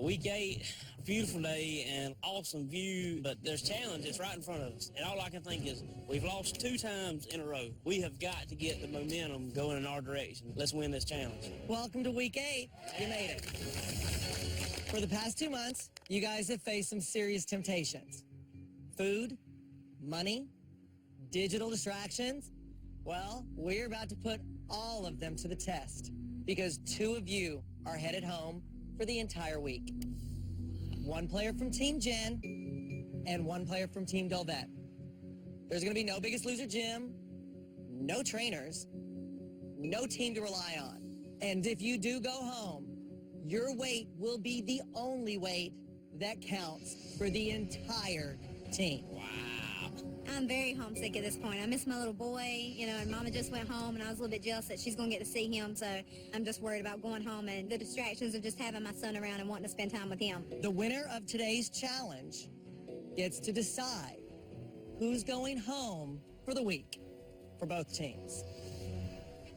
Week 8, beautiful day and awesome view, but there's challenges right in front of us. And all I can think is we've lost 2 times in a row. We have got to get the momentum going in our direction. Let's win this challenge. Welcome to week 8. You made it. For the past 2 months, you guys have faced some serious temptations. Food, money, digital distractions. Well, we're about to put all of them to the test because 2 of you are headed home for the entire week. 1 player from Team Jen and 1 player from Team Dolvet. There's going to be no Biggest Loser gym, no trainers, no team to rely on. And if you do go home, your weight will be the only weight that counts for the entire team. Wow. I'm very homesick at this point. I miss my little boy, and Mama just went home, and I was a little bit jealous that she's going to get to see him, so I'm just worried about going home and the distractions of just having my son around and wanting to spend time with him. The winner of today's challenge gets to decide who's going home for the week for both teams.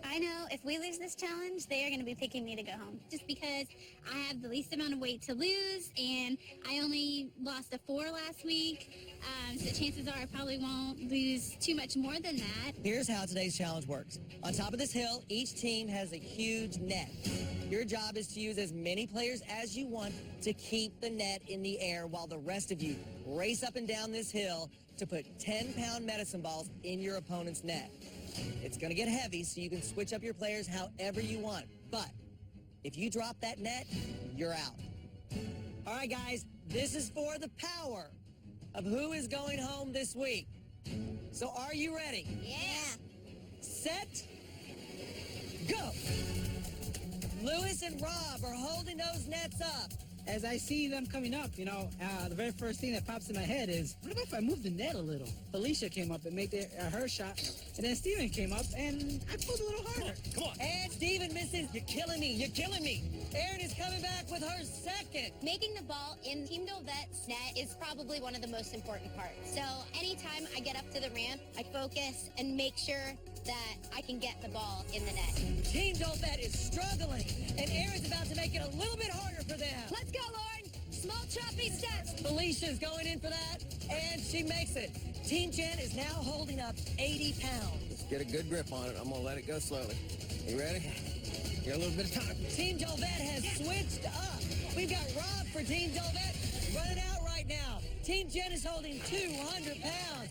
I know if we lose this challenge, they are going to be picking me to go home just because I have the least amount of weight to lose, and I only lost a 4 last week, so chances are I probably won't lose too much more than that. Here's how today's challenge works. On top of this hill, each team has a huge net. Your job is to use as many players as you want to keep the net in the air while the rest of you race up and down this hill to put 10-pound medicine balls in your opponent's net. It's going to get heavy, so you can switch up your players however you want. But if you drop that net, you're out. All right, guys, this is for the power of who is going home this week. So are you ready? Yeah. Set, go. Lewis and Rob are holding those nets up. As I see them coming up, the very first thing that pops in my head is, what if I move the net a little? Felicia came up and made her shot, and then Steven came up, and I pulled a little harder. Come on. And Steven misses. You're killing me. You're killing me. Erin is coming back with her second. Making the ball in Team Dolvet's net is probably one of the most important parts. So anytime I get up to the ramp, I focus and make sure that I can get the ball in the net. Team Dolvet is struggling, and Erin's about to make it a little bit harder for them. Let's go, Lauren. Small choppy steps. Felicia's going in for that, and she makes it. Team Jen is now holding up 80 pounds. Let's get a good grip on it. I'm going to let it go slowly. You ready? Got a little bit of time. Team Dolvet has switched up. We've got Rob for Team Dolvet running out right now. Team Jen is holding 200 pounds.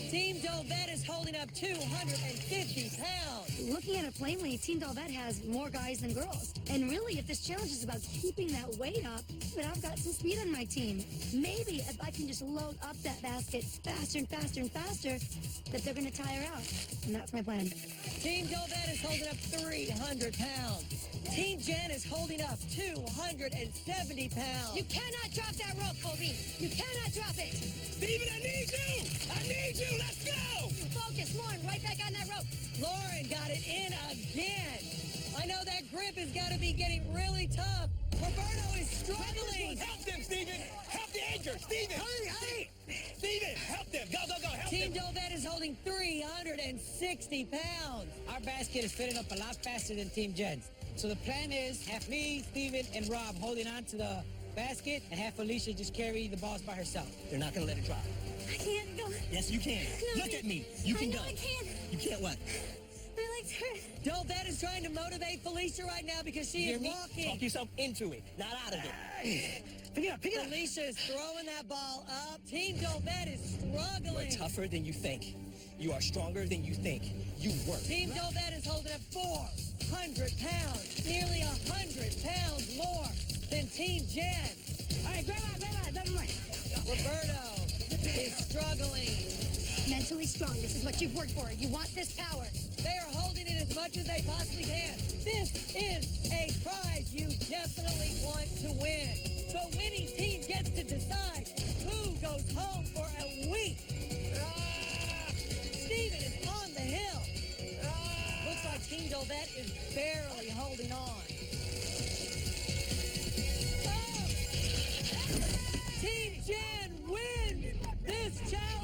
Team Dolvet is holding up 250 pounds. Looking at it plainly, Team Dolvet has more guys than girls. And really, if this challenge is about keeping that weight up, then I've got some speed on my team. Maybe if I can just load up that basket faster and faster and faster, that they're going to tire out. And that's my plan. Team Dolvet is holding up 300 pounds. Team Jen is holding up 270 pounds. You cannot drop that rope, Kobe. You cannot drop it. Steven, I need you! I need you! Let's go! Focus, Lauren, right back on that rope. Lauren got it in again. I know that grip has got to be getting really tough. Roberto is struggling. Help them, Steven! Help the anchor! Steven! Hurry! Steven, help them! Go, go, go! Help Team them! Dolvet is holding 360 pounds. Our basket is filling up a lot faster than Team Jen's. So the plan is have me, Steven, and Rob holding on to the basket and have Felicia just carry the balls by herself. They're not going to let it drop. I can't go. Yes, you can. No, Look at me. You can I know go. I can't. You can't what? My legs hurt. Dolvet is trying to motivate Felicia right now because she is walking. Talk yourself into it, not out of it. Pick it up, pick it up. Felicia is throwing that ball up. Team Dolvet is You struggling. are tougher than you think. You are stronger than you think. You work. Team Dolvet is holding up 400 pounds, nearly 100 pounds more than Team Jen. All right, grab on. Roberto is struggling. Mentally strong. This is what you've worked for. You want this power. They are holding it as much as they possibly can. This is a prize you definitely want to win. The winning team gets to decide who goes home for a week. Steven is on the hill. Looks like Team Dolvet is barely holding on. Oh! Team Jen wins this challenge.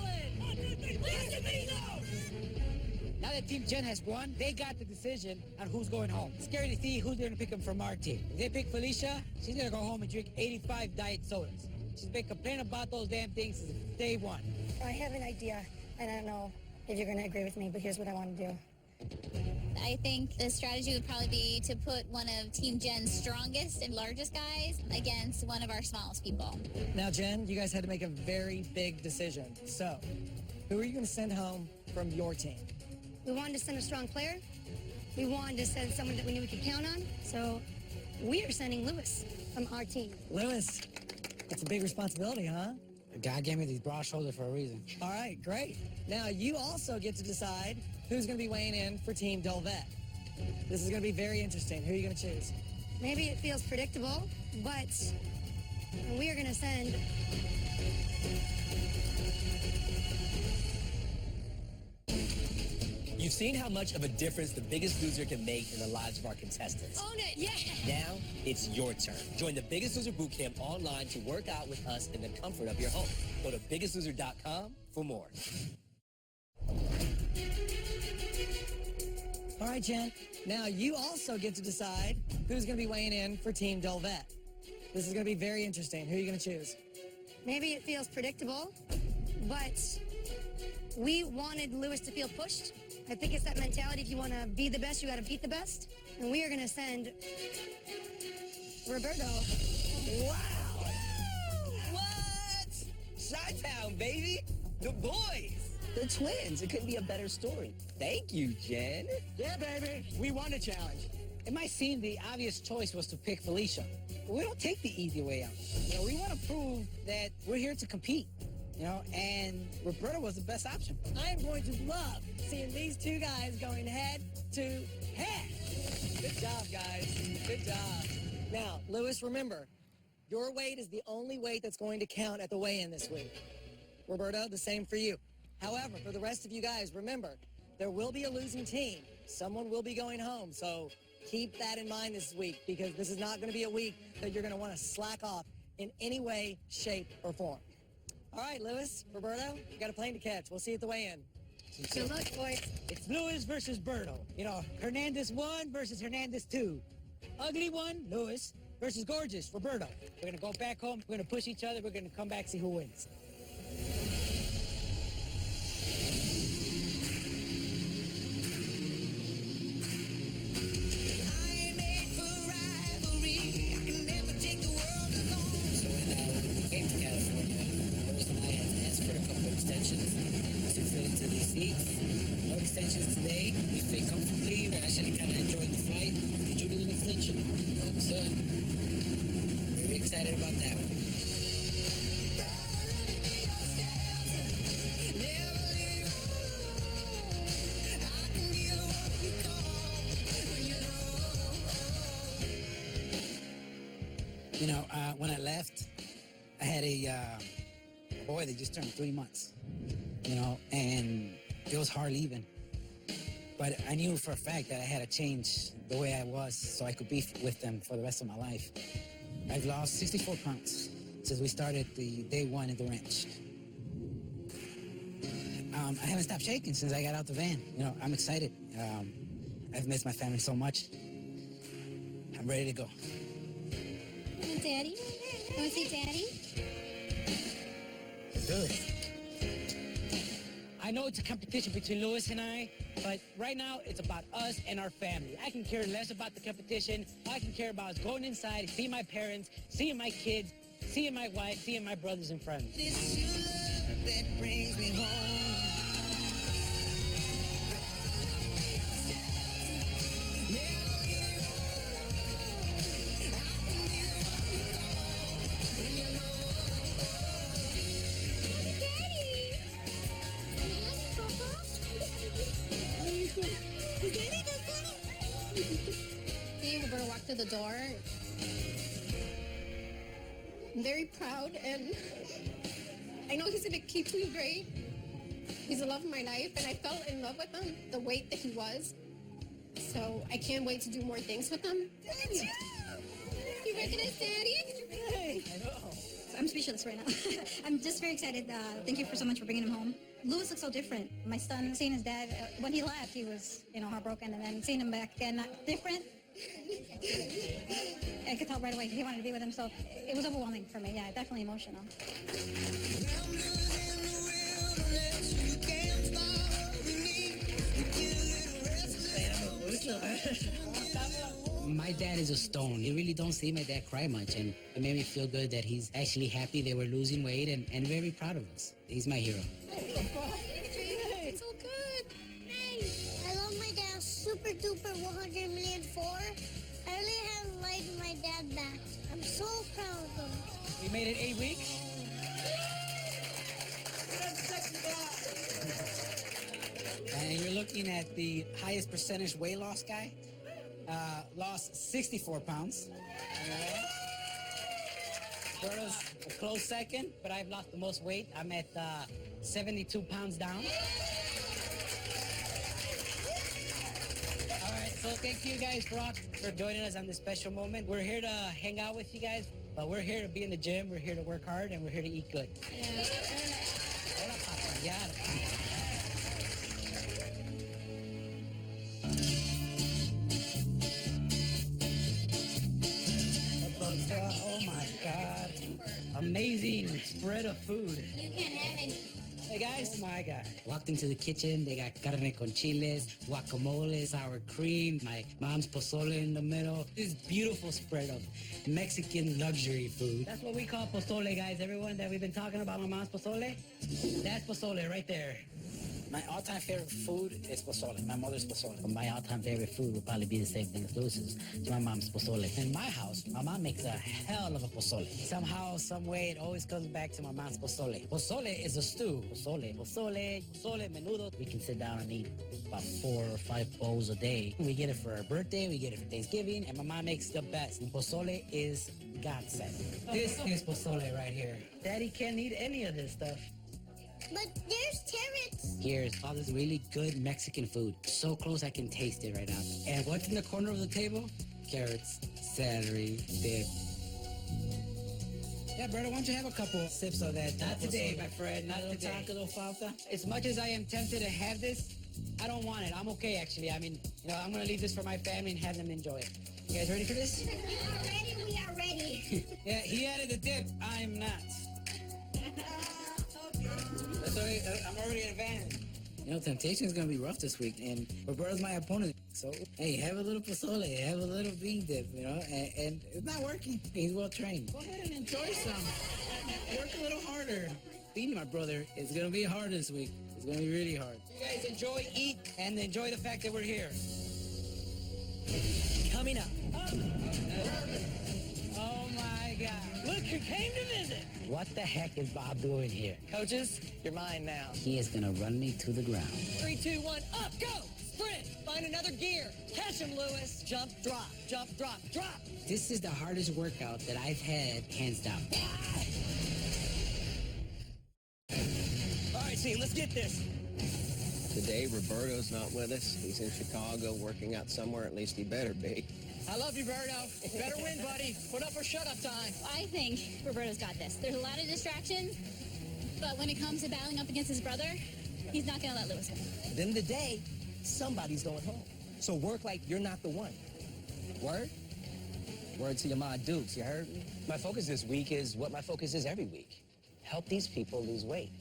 Now that Team Jen has won, they got the decision on who's going home. Scary to see who's going to pick them from our team. If they pick Felicia, she's going to go home and drink 85 diet sodas. She's been complaining about those damn things since day one. I have an idea, and I don't know if you're going to agree with me, but here's what I want to do. I think the strategy would probably be to put one of Team Jen's strongest and largest guys against one of our smallest people. Now, Jen, you guys had to make a very big decision. So, who are you going to send home from your team? We wanted to send a strong player. We wanted to send someone that we knew we could count on. So we are sending Lewis from our team. Lewis, that's a big responsibility, huh? God gave me these broad shoulders for a reason. All right, great. Now, you also get to decide who's going to be weighing in for Team Delvet. This is going to be very interesting. Who are you going to choose? Maybe it feels predictable, but we are going to send... You've seen how much of a difference the Biggest Loser can make in the lives of our contestants. Own it, yeah! Now, it's your turn. Join the Biggest Loser Bootcamp online to work out with us in the comfort of your home. Go to BiggestLoser.com for more. All right, Jen. Now, you also get to decide who's going to be weighing in for Team Delvet. This is going to be very interesting. Who are you going to choose? Maybe it feels predictable, but we wanted Lewis to feel pushed. I think it's that mentality. If you want to be the best, you got to beat the best. And we are going to send Roberto. Wow! What? Chi-Town, baby! The boys! The twins. It couldn't be a better story. Thank you, Jen. Yeah, baby. We won the challenge. It might seem the obvious choice was to pick Felicia, but we don't take the easy way out. We want to prove that we're here to compete, and Roberta was the best option. I am going to love seeing these two guys going head to head. Good job, guys. Good job. Now, Lewis, remember, your weight is the only weight that's going to count at the weigh-in this week. Roberta, the same for you. However, for the rest of you guys, remember, there will be a losing team. Someone will be going home, so keep that in mind this week, because this is not going to be a week that you're going to want to slack off in any way, shape, or form. All right, Lewis, Roberto, you got a plane to catch. We'll see you at the weigh-in. Good luck, boys. It's Lewis versus Berto. Hernandez 1 versus Hernandez 2. Ugly one, Lewis, versus gorgeous, Roberto. We're going to go back home. We're going to push each other. We're going to come back, see who wins. No extensions today. We fit comfortably. We actually kind of enjoyed the flight. Did you do an extension? So, very excited about that one. When I left, I had a boy that just turned 3 months, and it was hard leaving. But I knew for a fact that I had to change the way I was so I could be with them for the rest of my life. I've lost 64 pounds since we started the day one at the ranch. I haven't stopped shaking since I got out the van. I'm excited. I've missed my family so much. I'm ready to go. Daddy? Want to see Daddy? Let's do it. I know it's a competition between Lewis and I, but right now it's about us and our family. I can care less about the competition. All I can care about is going inside, seeing my parents, seeing my kids, seeing my wife, seeing my brothers and friends. It's your love that brings me home. Seeing Roberto walk through the door, I'm very proud, and I know he's gonna keep doing great. He's the love of my life, and I fell in love with him, the weight that he was. So I can't wait to do more things with him. You recognize Daddy? Hey, I know. I'm speechless right now. I'm just very excited. Thank you so much for bringing him home. Lewis looks so different. My son, seeing his dad, when he left, he was, heartbroken, and then seeing him back again, not different. I could tell right away he wanted to be with him, so it was overwhelming for me. Yeah, definitely emotional. My dad is a stone. You really don't see my dad cry much, and it made me feel good that he's actually happy they were losing weight and very proud of us. He's my hero. It's all good. Hey, I love my dad super duper 100 million for. I really have life my dad back. I'm so proud of him. We made it 8 weeks. And you're looking at the highest percentage weight loss guy. Lost 64 pounds. Roberto's a close second, but I've lost the most weight. I'm at 72 pounds down. All right, so thank you guys for joining us on this special moment. We're here to hang out with you guys, but we're here to be in the gym. We're here to work hard, and we're here to eat good. Hola, papayar. Oh my God. Amazing spread of food. You can't have any. Hey guys. Oh my God. Walked into the kitchen, they got carne con chiles, guacamole, sour cream, my mom's pozole in the middle. This beautiful spread of Mexican luxury food. That's what we call pozole, guys. Everyone that we've been talking about, my mom's pozole, that's pozole right there. My all-time favorite food is pozole. My mother's pozole. My all-time favorite food would probably be the same thing as Lewis's. It's my mom's pozole. In my house, my mom makes a hell of a pozole. Somehow, some way, it always comes back to my mom's pozole. Pozole is a stew. Pozole, menudo. We can sit down and eat about 4 or 5 bowls a day. We get it for our birthday, we get it for Thanksgiving, And my mom makes the best. And pozole is godsend. This is pozole right here. Daddy can't eat any of this stuff. But there's carrots. here's all this really good Mexican food. So close I can taste it right now. And what's in the corner of the table? Carrots, celery, dip. Yeah, brother, why don't you have a couple sips of that? Not today, my friend. Not Little today. taco, little falta. As much as I am tempted to have this, I don't want it. I'm okay, actually. I mean, I'm going to leave this for my family and have them enjoy it. You guys ready for this? We are ready. We are ready. Yeah, he added the dip. I am not. That's all right. I'm already in advantage. Temptation is going to be rough this week, and Roberto's my opponent. So, hey, have a little pozole, have a little bean dip, and it's not working. He's well trained. Go ahead and enjoy some. Work a little harder. Feeding my brother is going to be hard this week. It's going to be really hard. You guys enjoy, eat, and enjoy the fact that we're here. Coming up. Oh, my God. Look who came to visit. What the heck is Bob doing here? Coaches, you're mine now. He is going to run me to the ground. 3, 2, 1, up, go! Sprint! Find another gear. Catch him, Lewis. Jump, drop, drop. This is the hardest workout that I've had, hands down. All right, team, let's get this. Today, Roberto's not with us. He's in Chicago working out somewhere. At least he better be. I love you, Berto. Better win, buddy. Put up or shut up time. I think Roberto's got this. There's a lot of distractions, but when it comes to battling up against his brother, he's not going to let Lewis win. At the end of the day, somebody's going home. So work like you're not the one. Word? Word to your ma Dukes, you heard me? My focus this week is what my focus is every week. Help these people lose weight.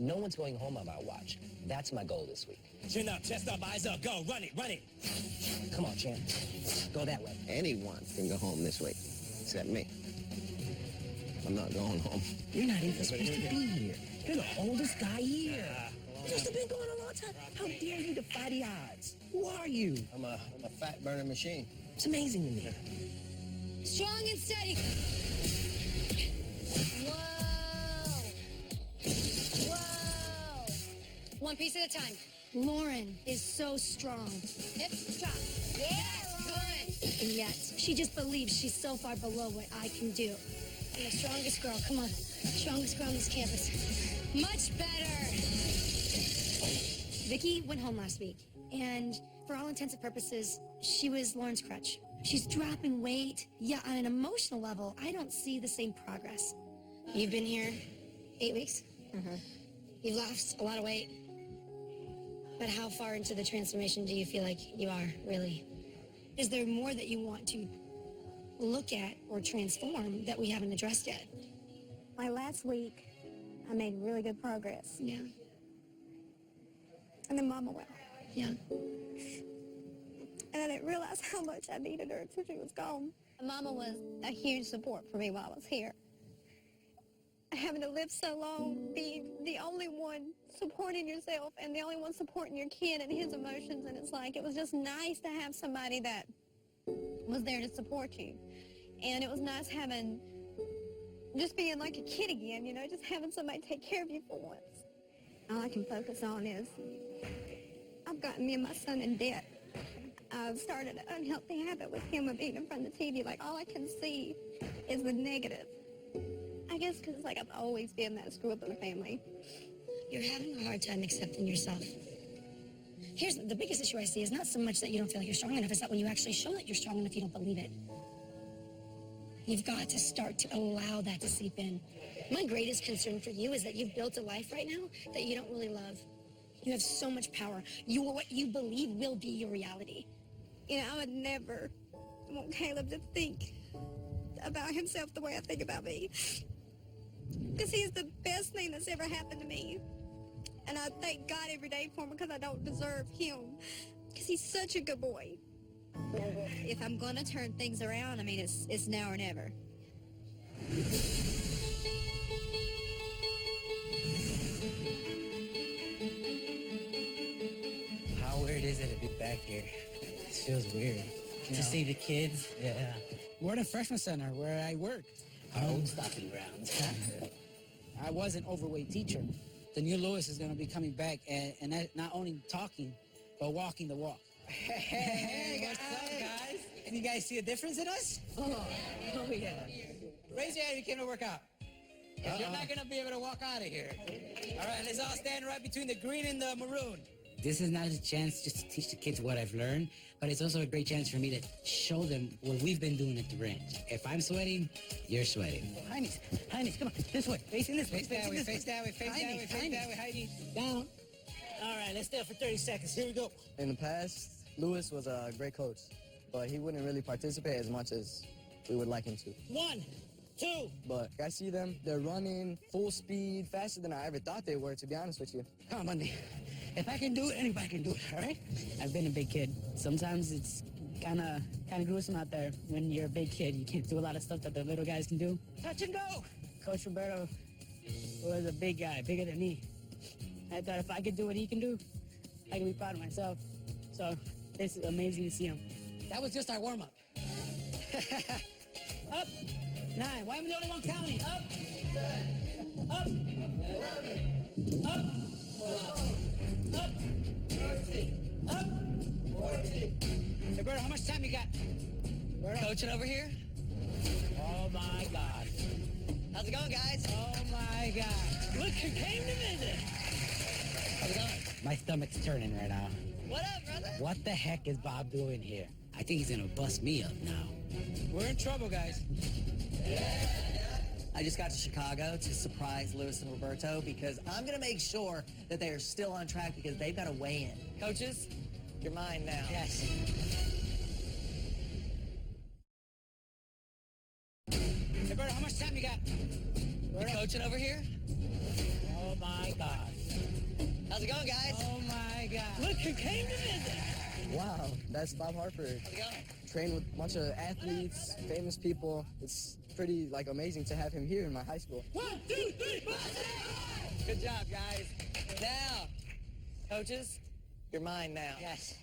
No one's going home on my watch. That's my goal this week. Chin up, chest up, eyes up, go, run it. Come on, champ. Go that way. Anyone can go home this week, except me. I'm not going home. You're not even supposed to be here. You're the oldest guy here. You must have been going a long time. How dare you defy the odds? Who are you? I'm a fat burner machine. It's amazing to me. Strong and steady. Whoa. One piece at a time. Lauren is so strong. Hips drop. Yeah, good. And yet, she just believes she's so far below what I can do. I'm the strongest girl. Come on. Strongest girl on this campus. Much better. Vicky went home last week, and for all intents and purposes, she was Lauren's crutch. She's dropping weight. Yeah, on an emotional level, I don't see the same progress. You've been here 8 weeks? You've lost a lot of weight. But how far into the transformation do you feel like you are, really? Is there more that you want to look at or transform that we haven't addressed yet? Like last week, I made really good progress. Yeah. And then Mama went. Yeah. And I didn't realize how much I needed her until she was gone. Mama was a huge support for me while I was here. Having to live so long, being the only one supporting yourself and the only one supporting your kid and his emotions, and it's like, it was just nice to have somebody that was there to support you. And it was nice having, just being like a kid again, you know, just having somebody take care of you for once. All I can focus on is, I've gotten me and my son in debt. I've started an unhealthy habit with him of eating in front of the TV. Like, all I can see is the negative. I guess because it's like I've always been that screw up in the family. You're having a hard time accepting yourself. Here's the biggest issue I see is not so much that you don't feel like you're strong enough, it's that when you actually show that you're strong enough, you don't believe it. You've got to start to allow that to seep in. My greatest concern for you is that you've built a life right now that you don't really love. You have so much power. What you believe will be your reality. You know, I would never want Caleb to think about himself the way I think about me. Because he's the best thing that's ever happened to me. And I thank God every day for him because I don't deserve him. Because he's such a good boy. If I'm going to turn things around, I mean, it's now or never. How weird is it to be back here? It feels weird. To see the kids. Yeah. We're in a freshman center where I work. Our old stopping grounds. I was an overweight teacher. The new Lewis is going to be coming back and not only talking, but walking the walk. Hey, what's up, guys? Can you guys see a difference in us? Oh yeah. Raise your hand if you came to work out. If you're not going to be able to walk out of here. All right, let's all stand right between the green and the maroon. This is not a chance just to teach the kids what I've learned, but it's also a great chance for me to show them what we've been doing at the ranch. If I'm sweating, you're sweating. Heinies, come on, this way, facing this way. Face that way, face that way, Heidi. Down. All right, let's stay for 30 seconds. Here we go. In the past, Lewis was a great coach, but he wouldn't really participate as much as we would like him to. 1, 2. But I see them, they're running full speed, faster than I ever thought they were, to be honest with you. Come on, Monday. If I can do it, anybody can do it, all right? I've been a big kid. Sometimes it's kind of gruesome out there. When you're a big kid, you can't do a lot of stuff that the little guys can do. Touch and go! Coach Roberto was a big guy, bigger than me. I thought if I could do what he can do, I could be proud of myself. So it's amazing to see him. That was just our warm-up. Up! 9. Why am I the only one counting? Up! Up! Up! Up! 13. Up! 14. Roberto, how much time you got? Roberto. Coaching over here? Oh, my God. How's it going, guys? Oh, my God. Look who came to visit. How's it going? My stomach's turning right now. What up, brother? What the heck is Bob doing here? I think he's gonna bust me up now. We're in trouble, guys. I just got to Chicago to surprise Lewis and Roberto because I'm going to make sure that they are still on track because they've got to weigh in. Coaches, you're mine now. Yes. Roberto, how much time you got? You coaching over here? Oh, my God. How's it going, guys? Oh, my God. Look who came to visit. Wow, that's Bob Harper. How's it going? Trained with a bunch of athletes, famous people. It's pretty amazing to have him here in my high school. 1, 2, 3, 4. Good job, guys. Now, coaches, you're mine now. Yes.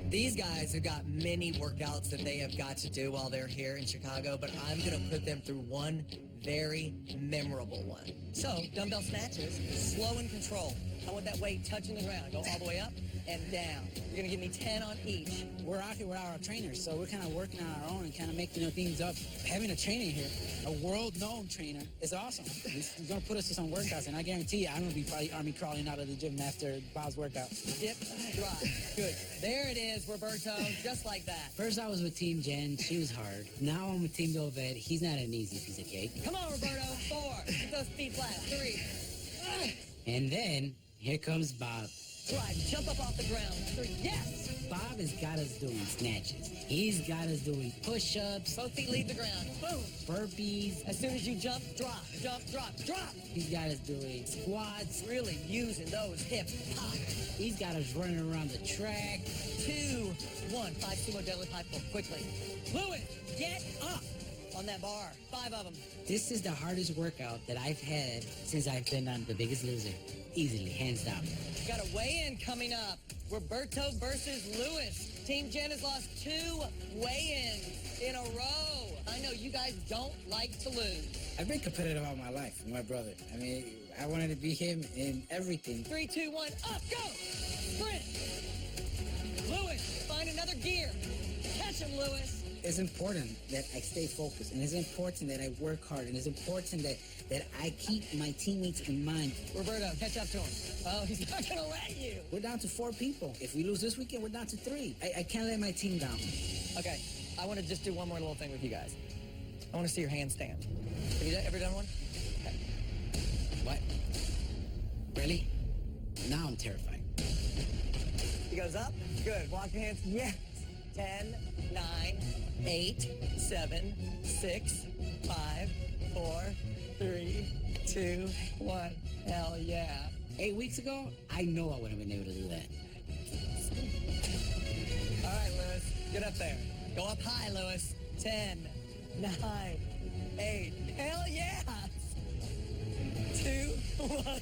These guys have got many workouts that they have got to do while they're here in Chicago, but I'm going to put them through one very memorable one. So, dumbbell snatches, slow and control. I want that weight touching the ground. Go all the way up and down. You're going to give me 10 on each. We're out here with our trainers, so we're kind of working on our own and kind of making things up. Having a trainer here, a world-known trainer, is awesome. He's going to put us to some workouts, and I guarantee you, I'm going to be probably army crawling out of the gym after Bob's workout. Yep, right. Good. There it is, Roberto, just like that. First I was with Team Jen, she was hard. Now I'm with Team Velvet, he's not an easy piece of cake. Come on, Roberto. 4. Get those feet flat. 3. And then here comes Bob. Drive, jump up off the ground. 3, yes! Bob has got us doing snatches. He's got us doing push-ups, Both feet leave the ground. Boom! burpees. As soon as you jump, drop, jump, drop, drop. He's got us doing squats. Really using those hips. Pop. He's got us running around the track. 2, 1. 5 sumo deadlift high pull quickly. Lewis, get up on that bar. 5 of them. This is the hardest workout that I've had since I've been on The Biggest Loser. Easily, hands down. Got a weigh-in coming up. Roberto versus Lewis. Team Jen has lost 2 weigh-ins in a row. I know you guys don't like to lose. I've been competitive all my life with my brother. I mean, I wanted to be him in everything. 3, 2, 1, up, go! Sprint! Lewis, find another gear. Catch him, Lewis. It's important that I stay focused, and it's important that I work hard, and it's important that I keep my teammates in mind. Roberto, catch up to him. Oh, he's not gonna let you. We're down to 4 people. If we lose this weekend, we're down to 3. I can't let my team down. Okay, I want to just do one more little thing with you guys. I want to see your handstand. Have you ever done one? Okay. What? Really? Now I'm terrified. He goes up. Good. Walk your hands. Yes. 10, 9, 8, 7, 6, 5, 4, 3, 2, 1. Hell yeah. 8 weeks ago, I know I wouldn't have been able to do that. All right, Lewis. Get up there. Go up high, Lewis. 10, 9, 8. Hell yeah. 2, 1.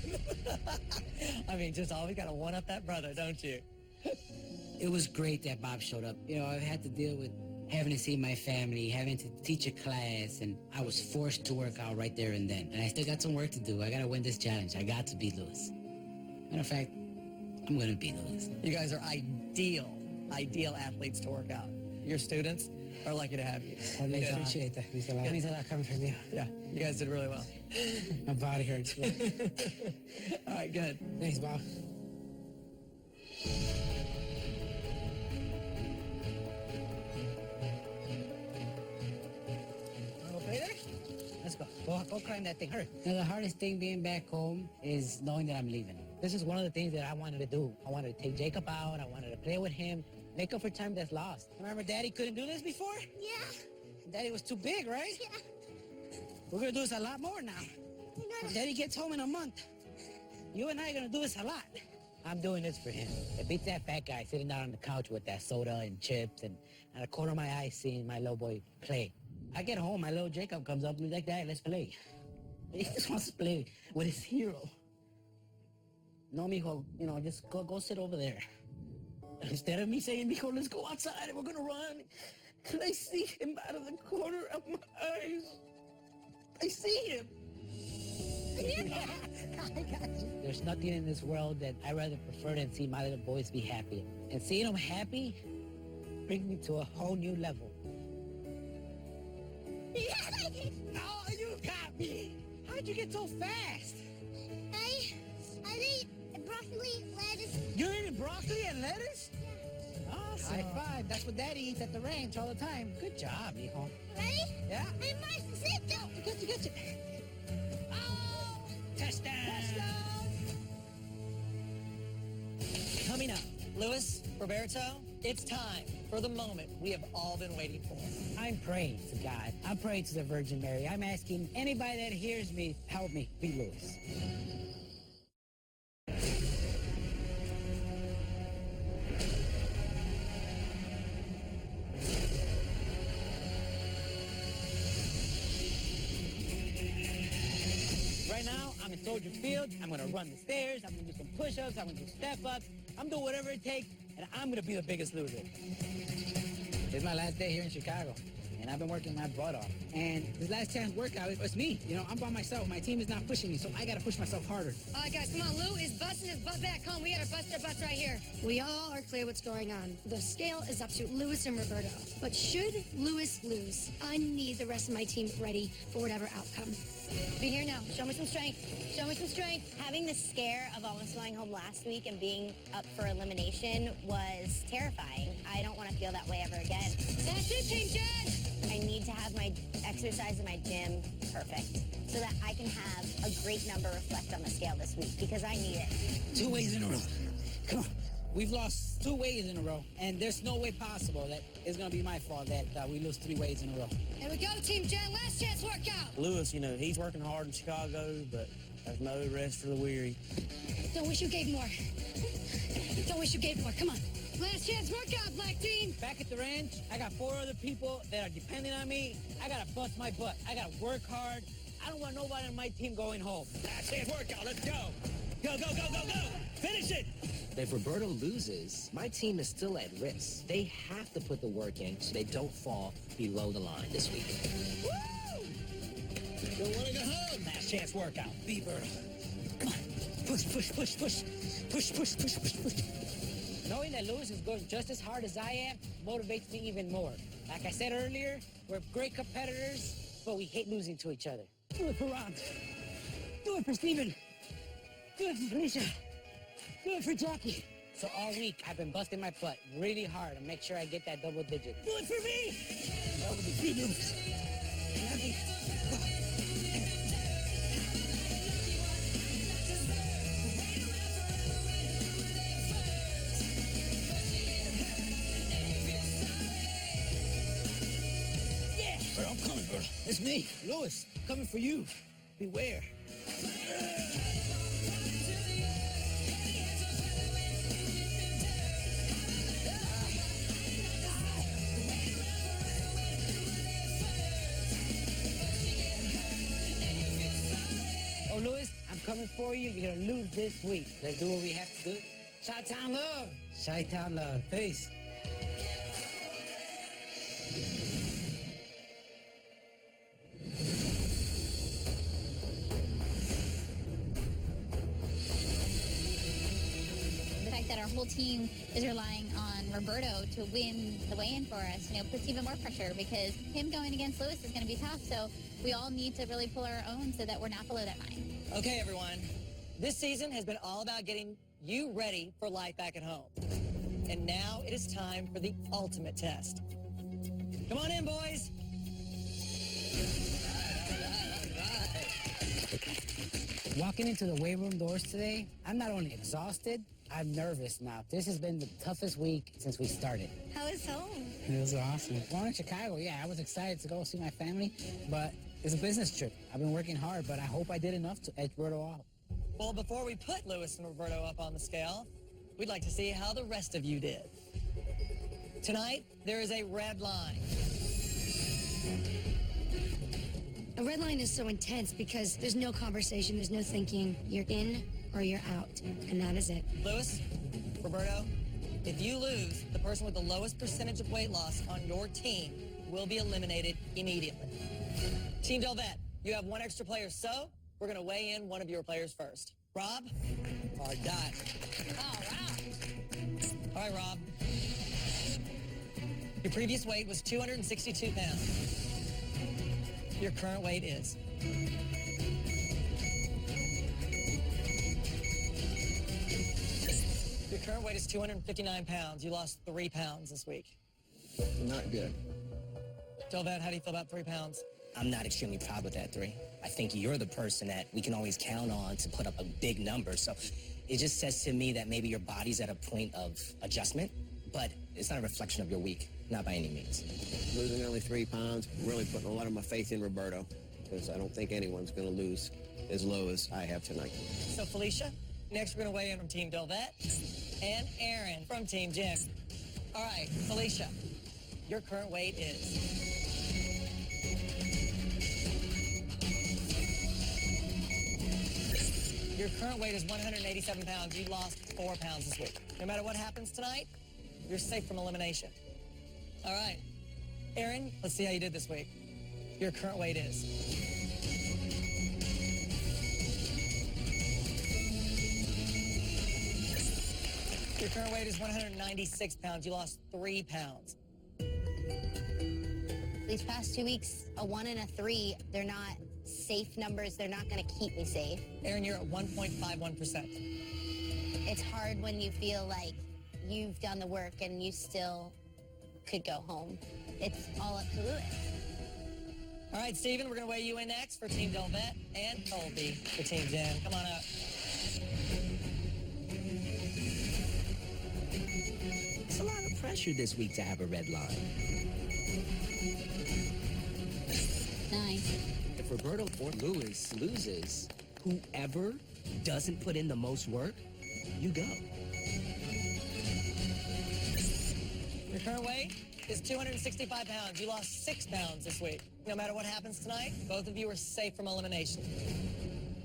I mean, just always got to one-up that brother, don't you? It was great that Bob showed up. You know, I've had to deal with having to see my family, having to teach a class, and I was forced to work out right there and then. And I still got some work to do. I got to win this challenge. I got to beat Lewis. Matter of fact, I'm going to beat Lewis. You guys are ideal athletes to work out. Your students are lucky to have you. I appreciate that. Means a lot. Means a lot coming from you. Yeah, you guys did really well. My body hurts. All right, good. Thanks, Bob. Let's go. Go climb that thing. Hurry. Now, the hardest thing being back home is knowing that I'm leaving. This is one of the things that I wanted to do. I wanted to take Jacob out. I wanted to play with him, make up for time that's lost. Remember Daddy couldn't do this before? Yeah. Daddy was too big, right? Yeah. We're going to do this a lot more now. When Daddy gets home in a month, you and I are going to do this a lot. I'm doing this for him. It beats that fat guy sitting down on the couch with that soda and chips and out of the corner of my eye seeing my little boy play. I get home, my little Jacob comes up to me like, Dad, let's play. He just wants to play with his hero. No, mijo, you know, just go sit over there. Instead of me saying, mijo, let's go outside and we're gonna run, and I see him out of the corner of my eyes. I see him. There's nothing in this world that I rather prefer than see my little boys be happy. And seeing them happy brings me to a whole new level. Oh, you got me! How'd you get so fast? I ate broccoli, lettuce. You're eating broccoli and lettuce? Awesome. High five. That's what Daddy eats at the ranch all the time. Good job, hijo. Ready? Yeah. I must sit down. You got you. Oh! Touchdown! Coming up, Lewis, Roberto, it's time for the moment we have all been waiting for. I'm praying to God. I'm praying to the Virgin Mary. I'm asking anybody that hears me, help me beat Lewis. Right now, I'm in Soldier Field. I'm going to run the stairs. I'm going to do some push-ups. I'm going to do step-ups. I'm doing whatever it takes, and I'm going to be the biggest loser. It's my last day here in Chicago, and I've been working my butt off. And this last chance workout, it's me. You know, I'm by myself. My team is not pushing me, so I got to push myself harder. All right, guys, come on. Lou is busting his butt back home. We got to bust our butts right here. We all are clear what's going on. The scale is up to Lewis and Roberto. But should Lewis lose, I need the rest of my team ready for whatever outcome. Be here now. Show me some strength. Show me some strength. Having the scare of almost going home last week and being up for elimination was terrifying. I don't want to feel that way ever again. That's it, Team Jen! I need to have my exercise in my gym perfect so that I can have a great number reflect on the scale this week because I need it. 2 weighs in a row. Come on. We've lost 2 weighs in a row, and there's no way possible that it's going to be my fault that we lose 3 weighs in a row. Here we go, Team Jen. Last chance workout. Lewis, you know, he's working hard in Chicago, but there's no rest for the weary. Don't wish you gave more. Don't wish you gave more. Come on. Last chance workout, Black Team. Back at the ranch, I got 4 other people that are depending on me. I got to bust my butt. I got to work hard. I don't want nobody on my team going home. Last chance workout, let's go. Go, go, go, go, go. Finish it. If Roberto loses, my team is still at risk. They have to put the work in so they don't fall below the line this week. Woo! Don't want to go home. Last chance workout. Be Berto. Come on. Push, push, push, push. Push, push, push, push, push. Knowing that Lewis is going just as hard as I am motivates me even more. Like I said earlier, we're great competitors, but we hate losing to each other. Do it for Rob. Do it for Steven. Do it for Felicia. Do it for Jackie. So all week, I've been busting my butt really hard to make sure I get that double digit. Do it for me! That would be 3 moves. Yeah! Bro, I'm coming, bro. It's me, Lewis, coming for you. Beware. Oh, Lewis, I'm coming for you. You're gonna lose this week. Let's do what we have to do. Chi-Town love. Chi-Town love. Peace. The fact that our whole team is relying on Roberto to win the weigh-in for us, puts even more pressure because him going against Lewis is going to be tough. So we all need to really pull our own so that we're not below that line. Okay, everyone. This season has been all about getting you ready for life back at home. And now it is time for the ultimate test. Come on in, boys. Walking into the weight room doors today, I'm not only exhausted, I'm nervous now. This has been the toughest week since we started. How is home? It was awesome. Going to Chicago, yeah, I was excited to go see my family, but it's a business trip. I've been working hard, but I hope I did enough to edge Roberto out. Well, before we put Lewis and Roberto up on the scale, we'd like to see how the rest of you did. Tonight, there is a red line. A red line is so intense because there's no conversation, there's no thinking. You're in or you're out, and that is it. Lewis, Roberto, if you lose, the person with the lowest percentage of weight loss on your team will be eliminated immediately. Team Delvet, you have 1 extra player, so we're going to weigh in one of your players first. Rob or Dot? All right, Rob. Your previous weight was 262 pounds. Your current weight is? Your current weight is 259 pounds. You lost 3 pounds this week. Not good. Delvet, how do you feel about 3 pounds? I'm not extremely proud with that 3. I think you're the person that we can always count on to put up a big number. So it just says to me that maybe your body's at a point of adjustment, but it's not a reflection of your week, not by any means. Losing only 3 pounds, really putting a lot of my faith in Roberto, because I don't think anyone's going to lose as low as I have tonight. So Felicia, next we're going to weigh in from Team Delvet, and Aaron from Team Jim. All right, Felicia, your current weight is? Your current weight is 187 pounds. You lost 4 pounds this week. No matter what happens tonight, you're safe from elimination. All right. Aaron, let's see how you did this week. Your current weight is? Your current weight is 196 pounds. You lost 3 pounds. These past 2 weeks, a 1 and a 3, they're not safe numbers. They're not going to keep me safe. Aaron, you're at 1.51%. It's hard when you feel like you've done the work and you still could go home. It's all up to Lewis. All right, Steven, we're going to weigh you in next for Team Delvette and Colby for Team Jen. Come on up. It's a lot of pressure this week to have a red line. Nice. If Roberto or Lewis loses, whoever doesn't put in the most work, you go. Your current weight is 265 pounds. You lost 6 pounds this week. No matter what happens tonight, both of you are safe from elimination.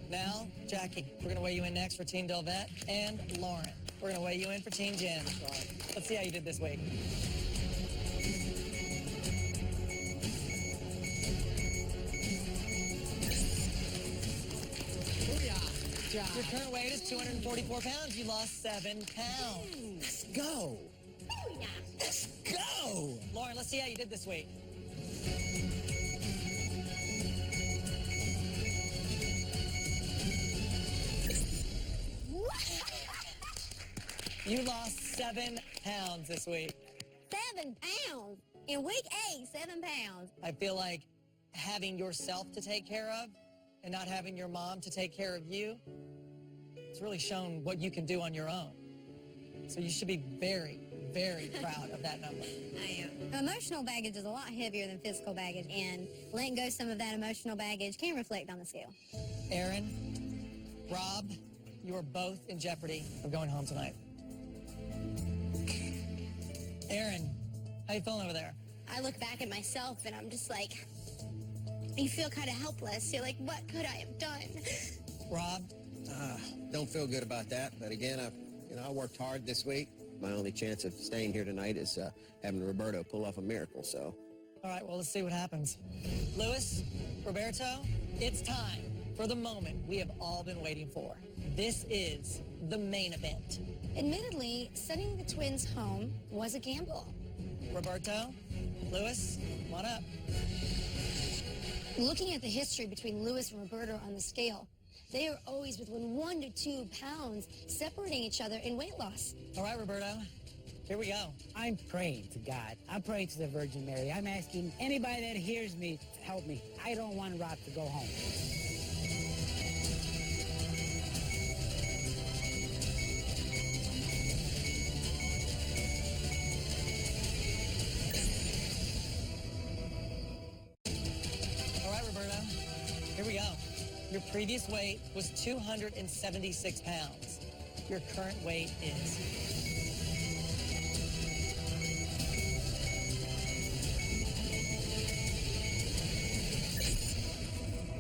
Now, Jackie, we're going to weigh you in next for Team Delvette, and Lauren, we're going to weigh you in for Team Jen. Let's see how you did this week. Your current weight is 244 pounds. You lost 7 pounds. Let's go. Let's go. Lauren, let's see how you did this week. You lost 7 pounds this week. 7 pounds? In week 8, 7 pounds. I feel like having yourself to take care of and not having your mom to take care of you, it's really shown what you can do on your own. So you should be very, very proud of that number. I am. Emotional baggage is a lot heavier than physical baggage, and letting go some of that emotional baggage can reflect on the scale. Aaron, Rob, you are both in jeopardy of going home tonight. Aaron, how you feeling over there? I look back at myself and I'm just like, you feel kind of helpless. You're like, what could I have done? Rob? Don't feel good about that, but again, I worked hard this week. My only chance of staying here tonight is having Roberto pull off a miracle, so. All right, well, let's see what happens. Lewis, Roberto, it's time for the moment we have all been waiting for. This is the main event. Admittedly, sending the twins home was a gamble. Roberto, Lewis, come on up. Looking at the history between Lewis and Roberto on the scale, they are always within 1 to 2 pounds separating each other in weight loss. All right, Roberto, here we go. I'm praying to God. I'm praying to the Virgin Mary. I'm asking anybody that hears me to help me. I don't want Rob to go home. All right, Roberto, here we go. Your previous weight was 276 pounds. Your current weight is...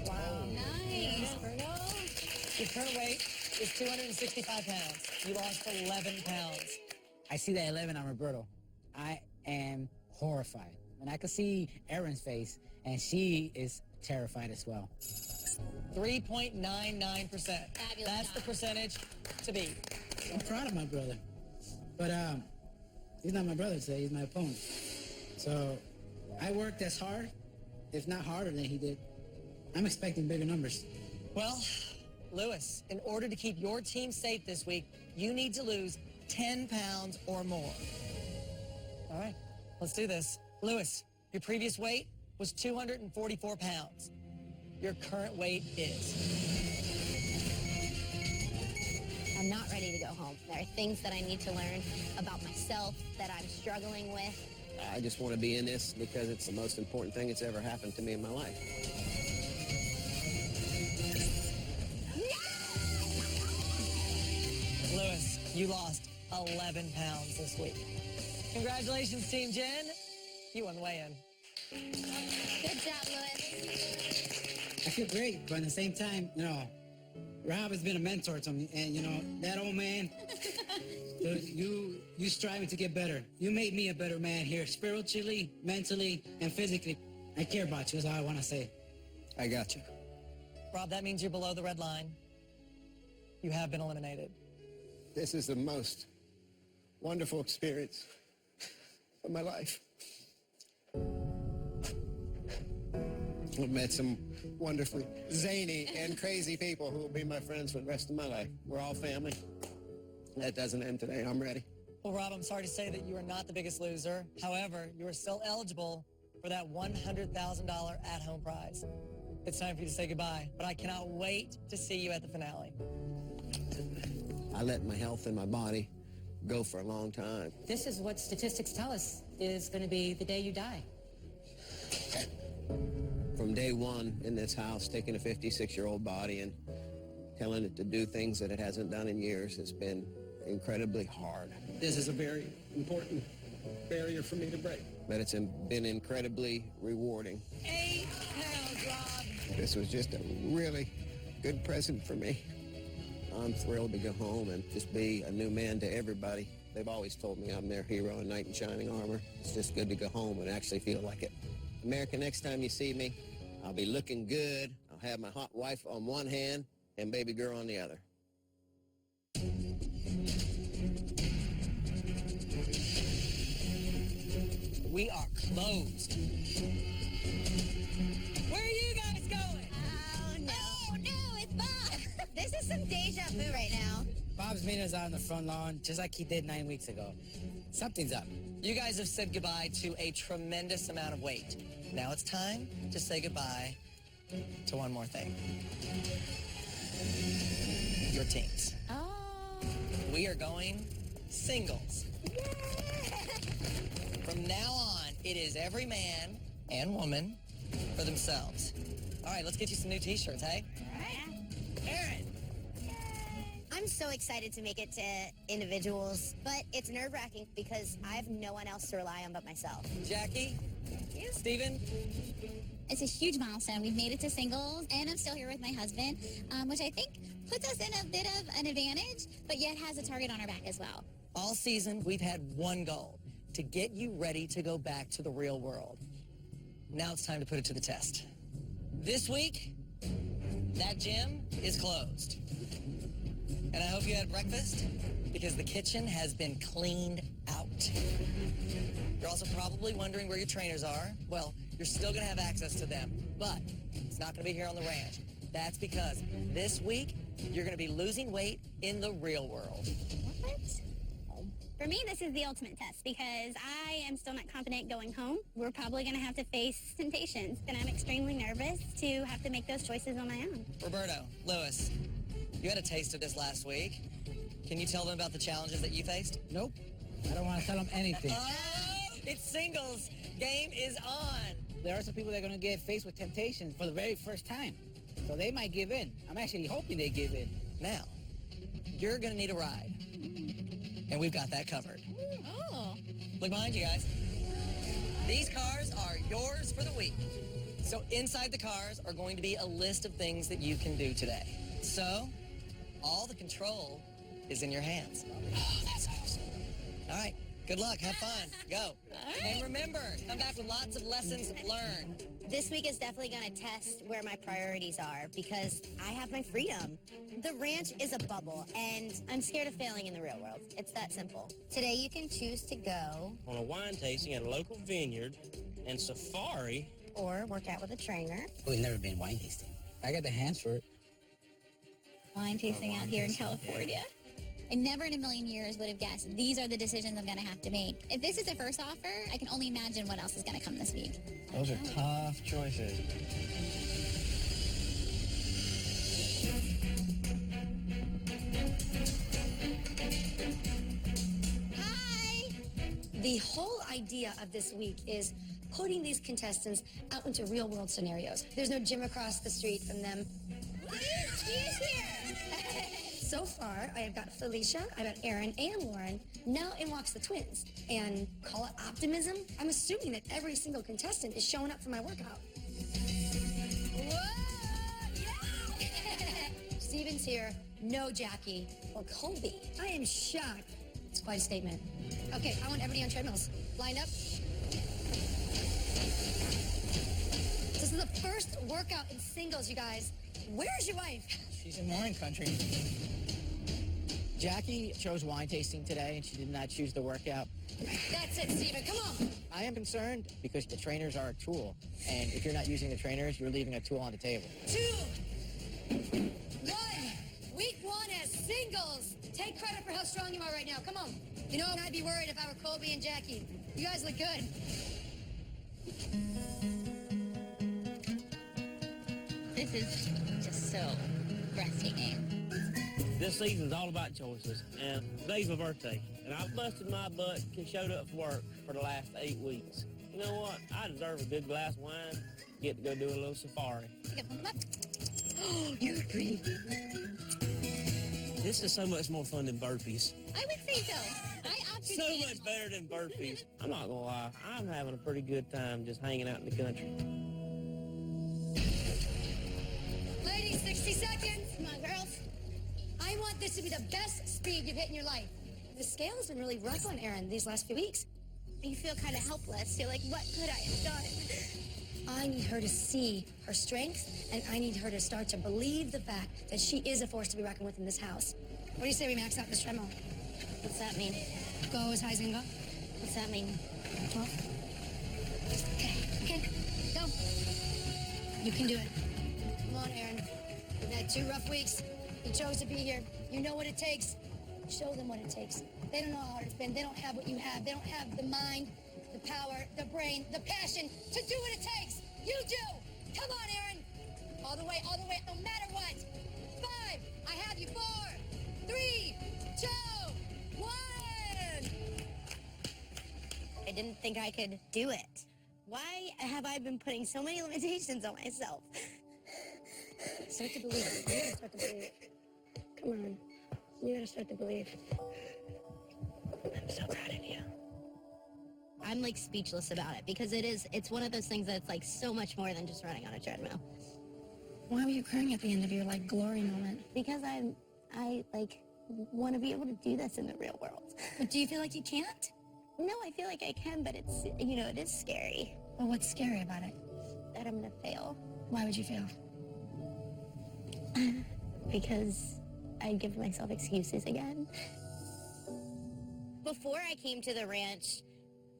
Wow. Nice. Your current weight is 265 pounds. You lost 11 pounds. I see that 11 on Roberto. I am horrified. And I can see Erin's face, and she is terrified as well. 3.99%. That's the percentage to beat. I'm proud of my brother. But he's not my brother today, he's my opponent. So I worked as hard, if not harder than he did. I'm expecting bigger numbers. Well, Lewis, in order to keep your team safe this week, you need to lose 10 pounds or more. All right, let's do this. Lewis, your previous weight was 244 pounds. Your current weight is... I'm not ready to go home. There are things that I need to learn about myself that I'm struggling with. I just want to be in this because it's the most important thing that's ever happened to me in my life. Lewis, you lost 11 pounds this week. Congratulations, Team Jen. You won weigh-in. Good job, Lewis. I feel great, but at the same time, Rob has been a mentor to me, and that old man, you striving to get better. You made me a better man here, spiritually, mentally, and physically. I care about you, is all I want to say. I got you. Rob, that means you're below the red line. You have been eliminated. This is the most wonderful experience of my life. I've met some wonderfully zany and crazy people who will be my friends for the rest of my life. We're all family. That doesn't end today. I'm ready. Well, Rob, I'm sorry to say that you are not the biggest loser. However, you are still eligible for that $100,000 at-home prize. It's time for you to say goodbye, but I cannot wait to see you at the finale. I let my health and my body go for a long time. This is what statistics tell us is going to be the day you die. From day one in this house, taking a 56-year-old body and telling it to do things that it hasn't done in years has been incredibly hard. This is a very important barrier for me to break. But it's been incredibly rewarding. 8 pounds, Rob. This was just a really good present for me. I'm thrilled to go home and just be a new man to everybody. They've always told me I'm their hero in knight in shining armor. It's just good to go home and actually feel like it. America, next time you see me, I'll be looking good. I'll have my hot wife on one hand and baby girl on the other. We are closed. Where are you guys going? Oh, no. Oh, no, it's Bob. This is some deja vu right now. Bob's meeting us out on the front lawn, just like he did 9 weeks ago. Something's up. You guys have said goodbye to a tremendous amount of weight. Now it's time to say goodbye to one more thing. Your teams. Oh. We are going singles. From now on, it is every man and woman for themselves. All right, let's get you some new t-shirts, hey? All right. Aaron! I'm so excited to make it to individuals, but it's nerve-wracking because I have no one else to rely on but myself. Jackie? Steven? It's a huge milestone. We've made it to singles, and I'm still here with my husband, which I think puts us in a bit of an advantage, but yet has a target on our back as well. All season, we've had one goal, to get you ready to go back to the real world. Now it's time to put it to the test. This week, that gym is closed. And I hope you had breakfast, because the kitchen has been cleaned out. You're also probably wondering where your trainers are. Well, you're still gonna have access to them, but it's not gonna be here on the ranch. That's because this week, you're gonna be losing weight in the real world. What? For me, this is the ultimate test because I am still not confident going home. We're probably going to have to face temptations, and I'm extremely nervous to have to make those choices on my own. Roberto, Lewis, you had a taste of this last week. Can you tell them about the challenges that you faced? Nope. I don't want to tell them anything. Oh, it's singles. Game is on. There are some people that are going to get faced with temptation for the very first time. So they might give in. I'm actually hoping they give in. Now, you're going to need a ride. And we've got that covered. Oh. Look behind you guys. These cars are yours for the week. So inside the cars are going to be a list of things that you can do today. So all the control is in your hands. Oh, that's awesome. All right. Good luck. Have fun. Go. And remember, come back with lots of lessons learned. This week is definitely going to test where my priorities are because I have my freedom. The ranch is a bubble, and I'm scared of failing in the real world. It's that simple. Today you can choose to go on a wine tasting at a local vineyard and safari, or work out with a trainer. We've never been wine tasting. I got the hands for it. Wine tasting out here in California. I never in a million years would have guessed these are the decisions I'm going to have to make. If this is the first offer, I can only imagine what else is going to come this week. Those are tough choices. Hi! The whole idea of this week is putting these contestants out into real world scenarios. There's no gym across the street from them. She's here! So far, I have got Felicia, I've got Aaron and Lauren. Now in walks the twins. And call it optimism. I'm assuming that every single contestant is showing up for my workout. Whoa! Yeah! Steven's here. No Jackie or Colby. I am shocked. It's quite a statement. Okay, I want everybody on treadmills. Line up. This is the first workout in singles, you guys. Where's your wife? She's in wine country. Jackie chose wine tasting today, and she did not choose the workout. That's it, Steven. Come on. I am concerned because the trainers are a tool, and if you're not using the trainers, you're leaving a tool on the table. 2, 1. Week 1 as singles. Take credit for how strong you are right now. Come on. You know, I'd be worried if I were Colby and Jackie. You guys look good. This is just so breathtaking. This season's all about choices, and today's my birthday, and I've busted my butt and showed up for work for the last 8 weeks. You know what? I deserve a good glass of wine, get to go do a little safari. Oh, you're pretty. This is so much more fun than burpees. I would say so. I opt for So the much better than burpees. I'm not gonna lie, I'm having a pretty good time just hanging out in the country. Ladies, 60 seconds. Come on, girls. I want this to be the best speed you've hit in your life. The scale has been really rough on Erin these last few weeks. You feel kind of helpless. You're like, what could I have done? I need her to see her strengths, and I need her to start to believe the fact that she is a force to be reckoned with in this house. What do you say we max out this treadmill? What's that mean? Go as high as you can go. What's that mean? 12. Okay, go. You can do it. Come on, Erin. You've had 2 rough weeks. You chose to be here. You know what it takes. Show them what it takes. They don't know how hard it's been. They don't have what you have. They don't have the mind, the power, the brain, the passion to do what it takes. You do. Come on, Erin. All the way, no matter what. 5. I have you. 4, 3, 2, 1. I didn't think I could do it. Why have I been putting so many limitations on myself? Start to believe. You gotta start to believe. Come on. You gotta start to believe. I'm so proud of you. I'm like speechless about it because it's one of those things that's like so much more than just running on a treadmill. Why were you crying at the end of your like glory moment? Because I like want to be able to do this in the real world. But do you feel like you can't? No, I feel like I can, but it's, it is scary. Well, what's scary about it? That I'm gonna fail. Why would you fail? Because I give myself excuses again. Before I came to the ranch,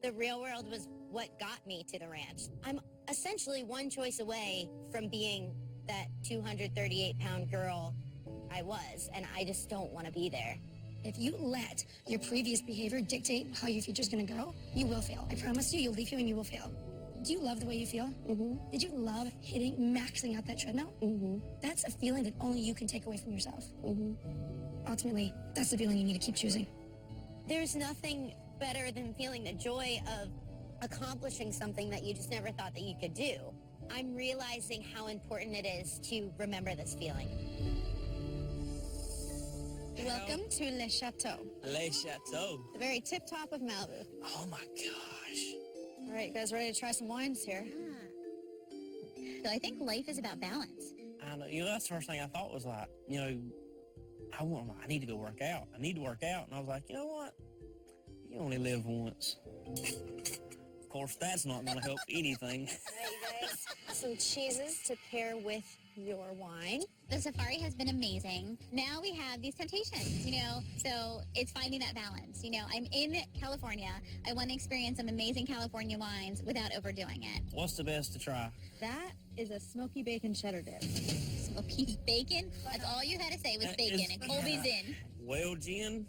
the real world was what got me to the ranch. I'm essentially one choice away from being that 238-pound girl I was, and I just don't want to be there. If you let your previous behavior dictate how your future's gonna go, you will fail. I promise you, you'll leave here and you will fail. Do you love the way you feel? Mm-hmm. Did you love maxing out that treadmill? Mm-hmm. That's a feeling that only you can take away from yourself. Mm-hmm. Ultimately, that's the feeling you need to keep choosing. There's nothing better than feeling the joy of accomplishing something that you just never thought that you could do. I'm realizing how important it is to remember this feeling. Welcome to Le Chateau, Le Chateau. the very tip top of Malibu. Oh my gosh. All right, you guys ready to try some wines here? So I think life is about balance. I know. That's the first thing I thought was like, I need to go work out. I need to work out. And I was like, you know what? You only live once. Of course, that's not going to help anything. All right, you guys, some cheeses to pair with your wine. The safari has been amazing. Now we have these temptations, so it's finding that balance. I'm in California. I want to experience some amazing California wines without overdoing it. What's the best to try? That is a smoky bacon cheddar dip. Smoky bacon? That's all you had to say was bacon, and Colby's in. Well, Jen,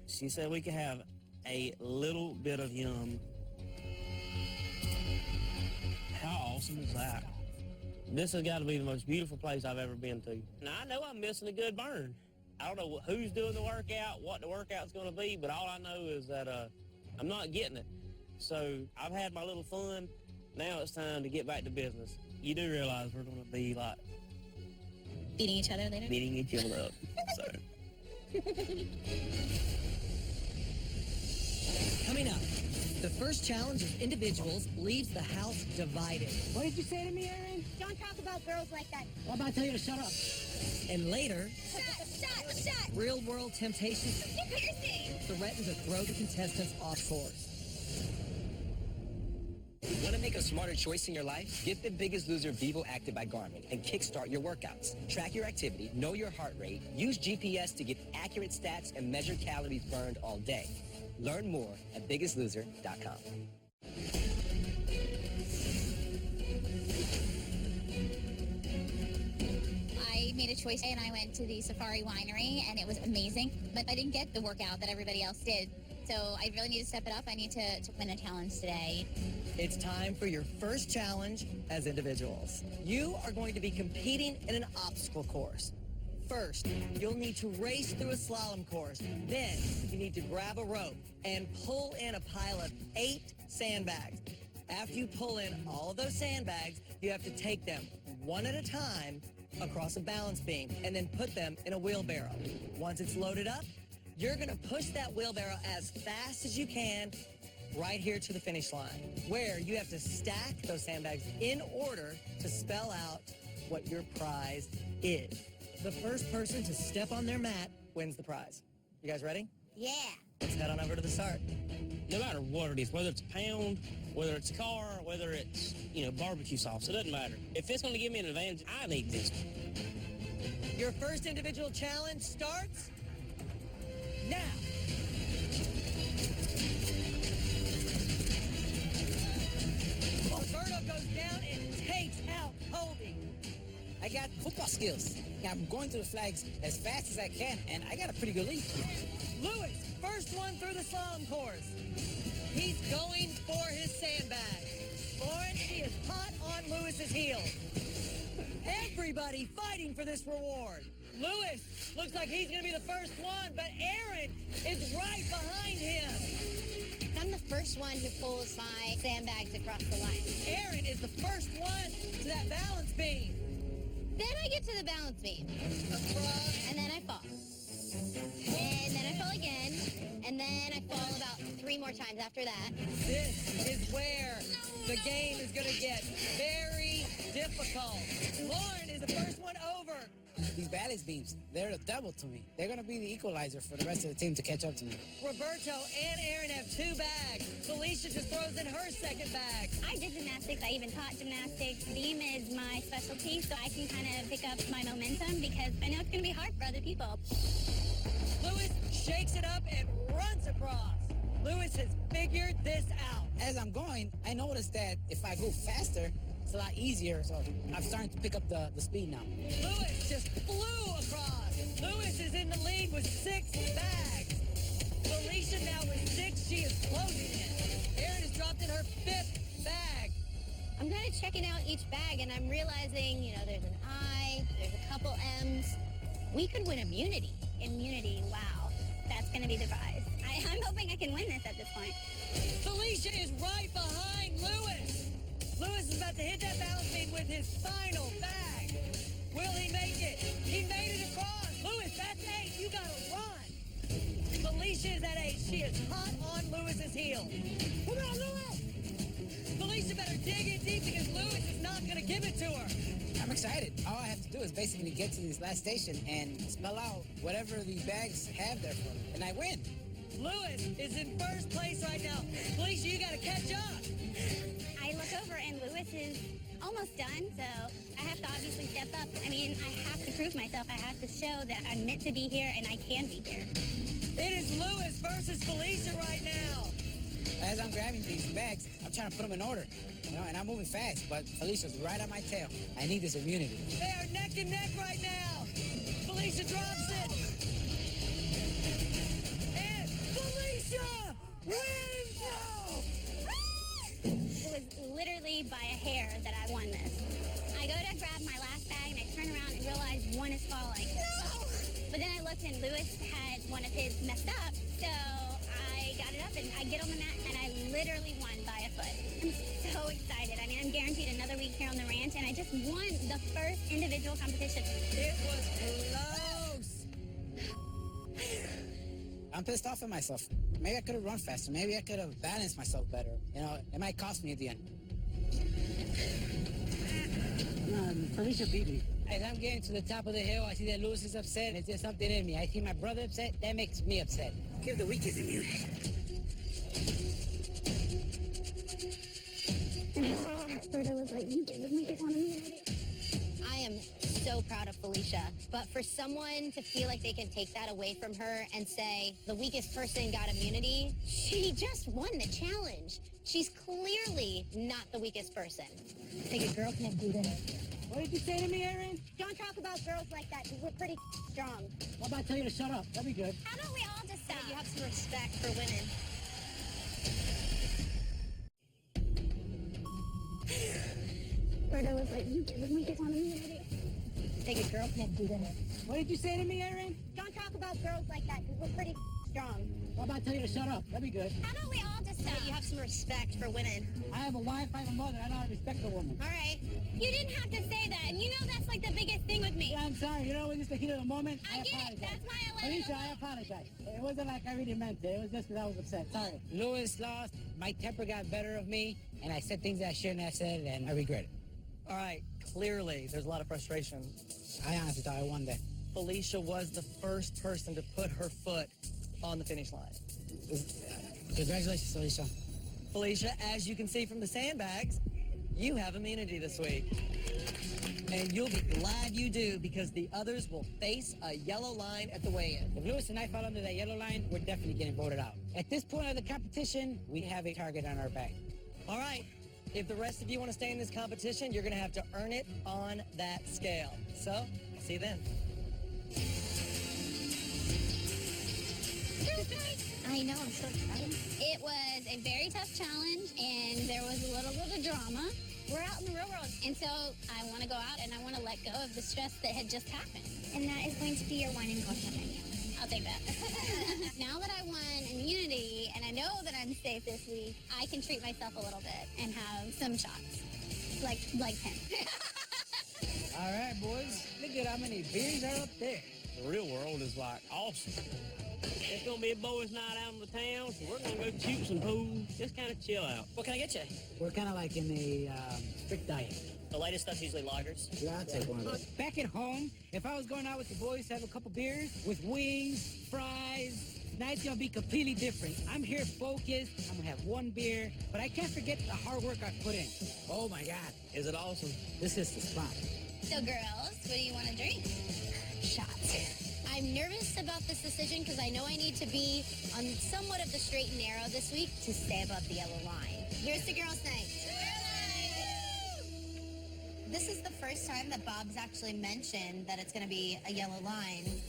she said we could have a little bit of yum. How awesome is that? This has got to be the most beautiful place I've ever been to. Now, I know I'm missing a good burn. I don't know who's doing the workout, what the workout's going to be, but all I know is that I'm not getting it. So I've had my little fun. Now it's time to get back to business. You do realize we're going to be like... Beating each other later? Beating each other up. So... Coming up, the first challenge of individuals leaves the house divided. What did you say to me, Erin? Don't talk about girls like that. Well, I'm about to tell you to shut up. And later, Shut! real-world temptations Piercing! threaten to throw the contestants off course. Want to make a smarter choice in your life? Get the Biggest Loser Vivo Active by Garmin and kickstart your workouts. Track your activity, know your heart rate, use GPS to get accurate stats, and measure calories burned all day. Learn more at biggestloser.com. I made a choice and I went to the Safari Winery and it was amazing, but I didn't get the workout that everybody else did. So I really need to step it up. I need to win a challenge today. It's time for your first challenge as individuals. You are going to be competing in an obstacle course. First, you'll need to race through a slalom course. Then, you need to grab a rope and pull in a pile of 8 sandbags. After you pull in all of those sandbags, you have to take them one at a time across a balance beam and then put them in a wheelbarrow. Once it's loaded up, you're going to push that wheelbarrow as fast as you can right here to the finish line, where you have to stack those sandbags in order to spell out what your prize is. The first person to step on their mat wins the prize. You guys ready? Yeah. Let's head on over to the start. No matter what it is, whether it's a pound, whether it's a car, whether it's, barbecue sauce, it doesn't matter. If it's going to give me an advantage, I need this. Your first individual challenge starts now. Roberto goes down and takes out Colby. I got football skills. I'm going through the flags as fast as I can, and I got a pretty good lead. Lewis, first one through the slalom course. He's going for his sandbag. Lauren, he is hot on Lewis's heels. Everybody fighting for this reward. Lewis looks like he's going to be the first one, but Aaron is right behind him. I'm the first one who pulls my sandbags across the line. Aaron is the first one to that balance beam. Then I get to the balance beam. And then I fall. And then I fall again. And then I fall about 3 more times after that. This is where the game is going to get very difficult. Lauren is the first one over. These balance beams, they're the devil to me. They're going to be the equalizer for the rest of the team to catch up to me. Roberto and Aaron have 2 bags. Felicia just throws in her second bag. I did gymnastics. I even taught gymnastics. Beam is my specialty, so I can kind of pick up my momentum because I know it's going to be hard for other people. Lewis shakes it up and runs across. Lewis has figured this out. As I'm going, I noticed that if I go faster, it's a lot easier, so I'm starting to pick up the speed now. Lewis just flew across. Lewis is in the lead with 6 bags. Felicia now with 6. She is closing it. Erin has dropped in her 5th bag. I'm kind of checking out each bag, and I'm realizing, there's an I, there's a couple M's. We could win immunity. Immunity, wow. That's going to be the prize. I'm hoping I can win this at this point. Felicia is right behind Lewis. Lewis is about to hit that balance beam with his final bag. Will he make it? He made it across. Lewis, that's 8. You gotta run. Felicia is at 8. She is hot on Lewis's heels. Come on, Lewis! Felicia better dig in deep because Lewis is not gonna give it to her. I'm excited. All I have to do is basically get to this last station and spell out whatever the bags have there for me, and I win. Lewis is in first place right now. Felicia, you gotta catch up. I look over and Lewis is almost done, so I have to obviously step up. I mean, I have to prove myself. I have to show that I'm meant to be here and I can be here. It is Lewis versus Felicia right now. As I'm grabbing these bags, I'm trying to put them in order, and I'm moving fast, but Felicia's right on my tail. I need this immunity. They are neck and neck right now. Felicia drops it. And Felicia wins! It was literally by a hair that I won this. I go to grab my last bag and I turn around and realize one is falling. No! But then I looked and Lewis had one of his messed up, so I got it up and I get on the mat and I literally won by a foot. I'm so excited. I mean, I'm guaranteed another week here on the ranch and I just won the first individual competition. It was close. I'm pissed off at myself. Maybe I could have run faster. Maybe I could have balanced myself better. It might cost me at the end. Felicia beat me. As I'm getting to the top of the hill, I see that Lewis is upset, and there's something in me. I see my brother upset, that makes me upset. Give the weakest immunity. Roberto was like, you give me this one immunity. I am so proud of Felicia, but for someone to feel like they can take that away from her and say the weakest person got immunity, she just won the challenge. She's clearly not the weakest person. Like a girl can't do that. What did you say to me, Aaron? Don't talk about girls like that because we're pretty strong. How about I tell you to shut up? That'd be good. How about we all just say you have some respect for women? Berto was like, you give me get on immunity. Take a girl can't do that. What did you say to me, Aaron? Don't talk about girls like that because we're pretty strong. How about I tell you to shut up? That'd be good. How about we all just say you have some respect for women? I have a wife, I have a mother, I know how to respect a woman. All right. You didn't have to say that, and you know that's like the biggest thing with me. Yeah, I'm sorry. You know, it was just the heat of the moment. I get apologize. it. That's why I let it Alicia, go. I apologize. It wasn't like I really meant it. It was just because I was upset. Sorry. Lewis lost. My temper got better of me, and I said things I shouldn't have said, and I regret it. All right, clearly there's a lot of frustration. I honestly thought I won that. Felicia was the first person to put her foot on the finish line. Congratulations, Alicia. Felicia, as you can see from the sandbags, you have immunity this week. And you'll be glad you do because the others will face a yellow line at the weigh-in. If Lewis and I fall under that yellow line, we're definitely getting voted out. At this point of the competition, we have a target on our back. All right, if the rest of you want to stay in this competition, you're going to have to earn it on that scale. So, see you then. I know, I'm so excited. It was a very tough challenge, and there was a little bit of drama. We're out in the real world, and so I want to go out and I want to let go of the stress that had just happened. And that is going to be your wine and cocktail menu. I'll take that. Now that I won immunity, and I know that I'm safe this week, I can treat myself a little bit and have some shots, like 10. All right, boys. Look at how many beers are up there. The real world is like awesome. It's gonna be a boys' night out in the town, so we're gonna go shoot some pool, just kind of chill out. What can I get you? We're kind of like in a strict diet. The lightest stuff's usually lagers. Yeah, I'll take one of those. Back at home, if I was going out with the boys to have a couple beers with wings, fries, night's gonna be completely different. I'm here focused. I'm gonna have one beer, but I can't forget the hard work I put in. Oh my God, Is it awesome? this is the spot. So girls, what do you want to drink? Shots. I'm nervous about this decision because I know I need to be on somewhat of the straight and narrow this week to stay above the yellow line. Here's the girls' night. This is the first time that Bob's actually mentioned that it's going to be a yellow line.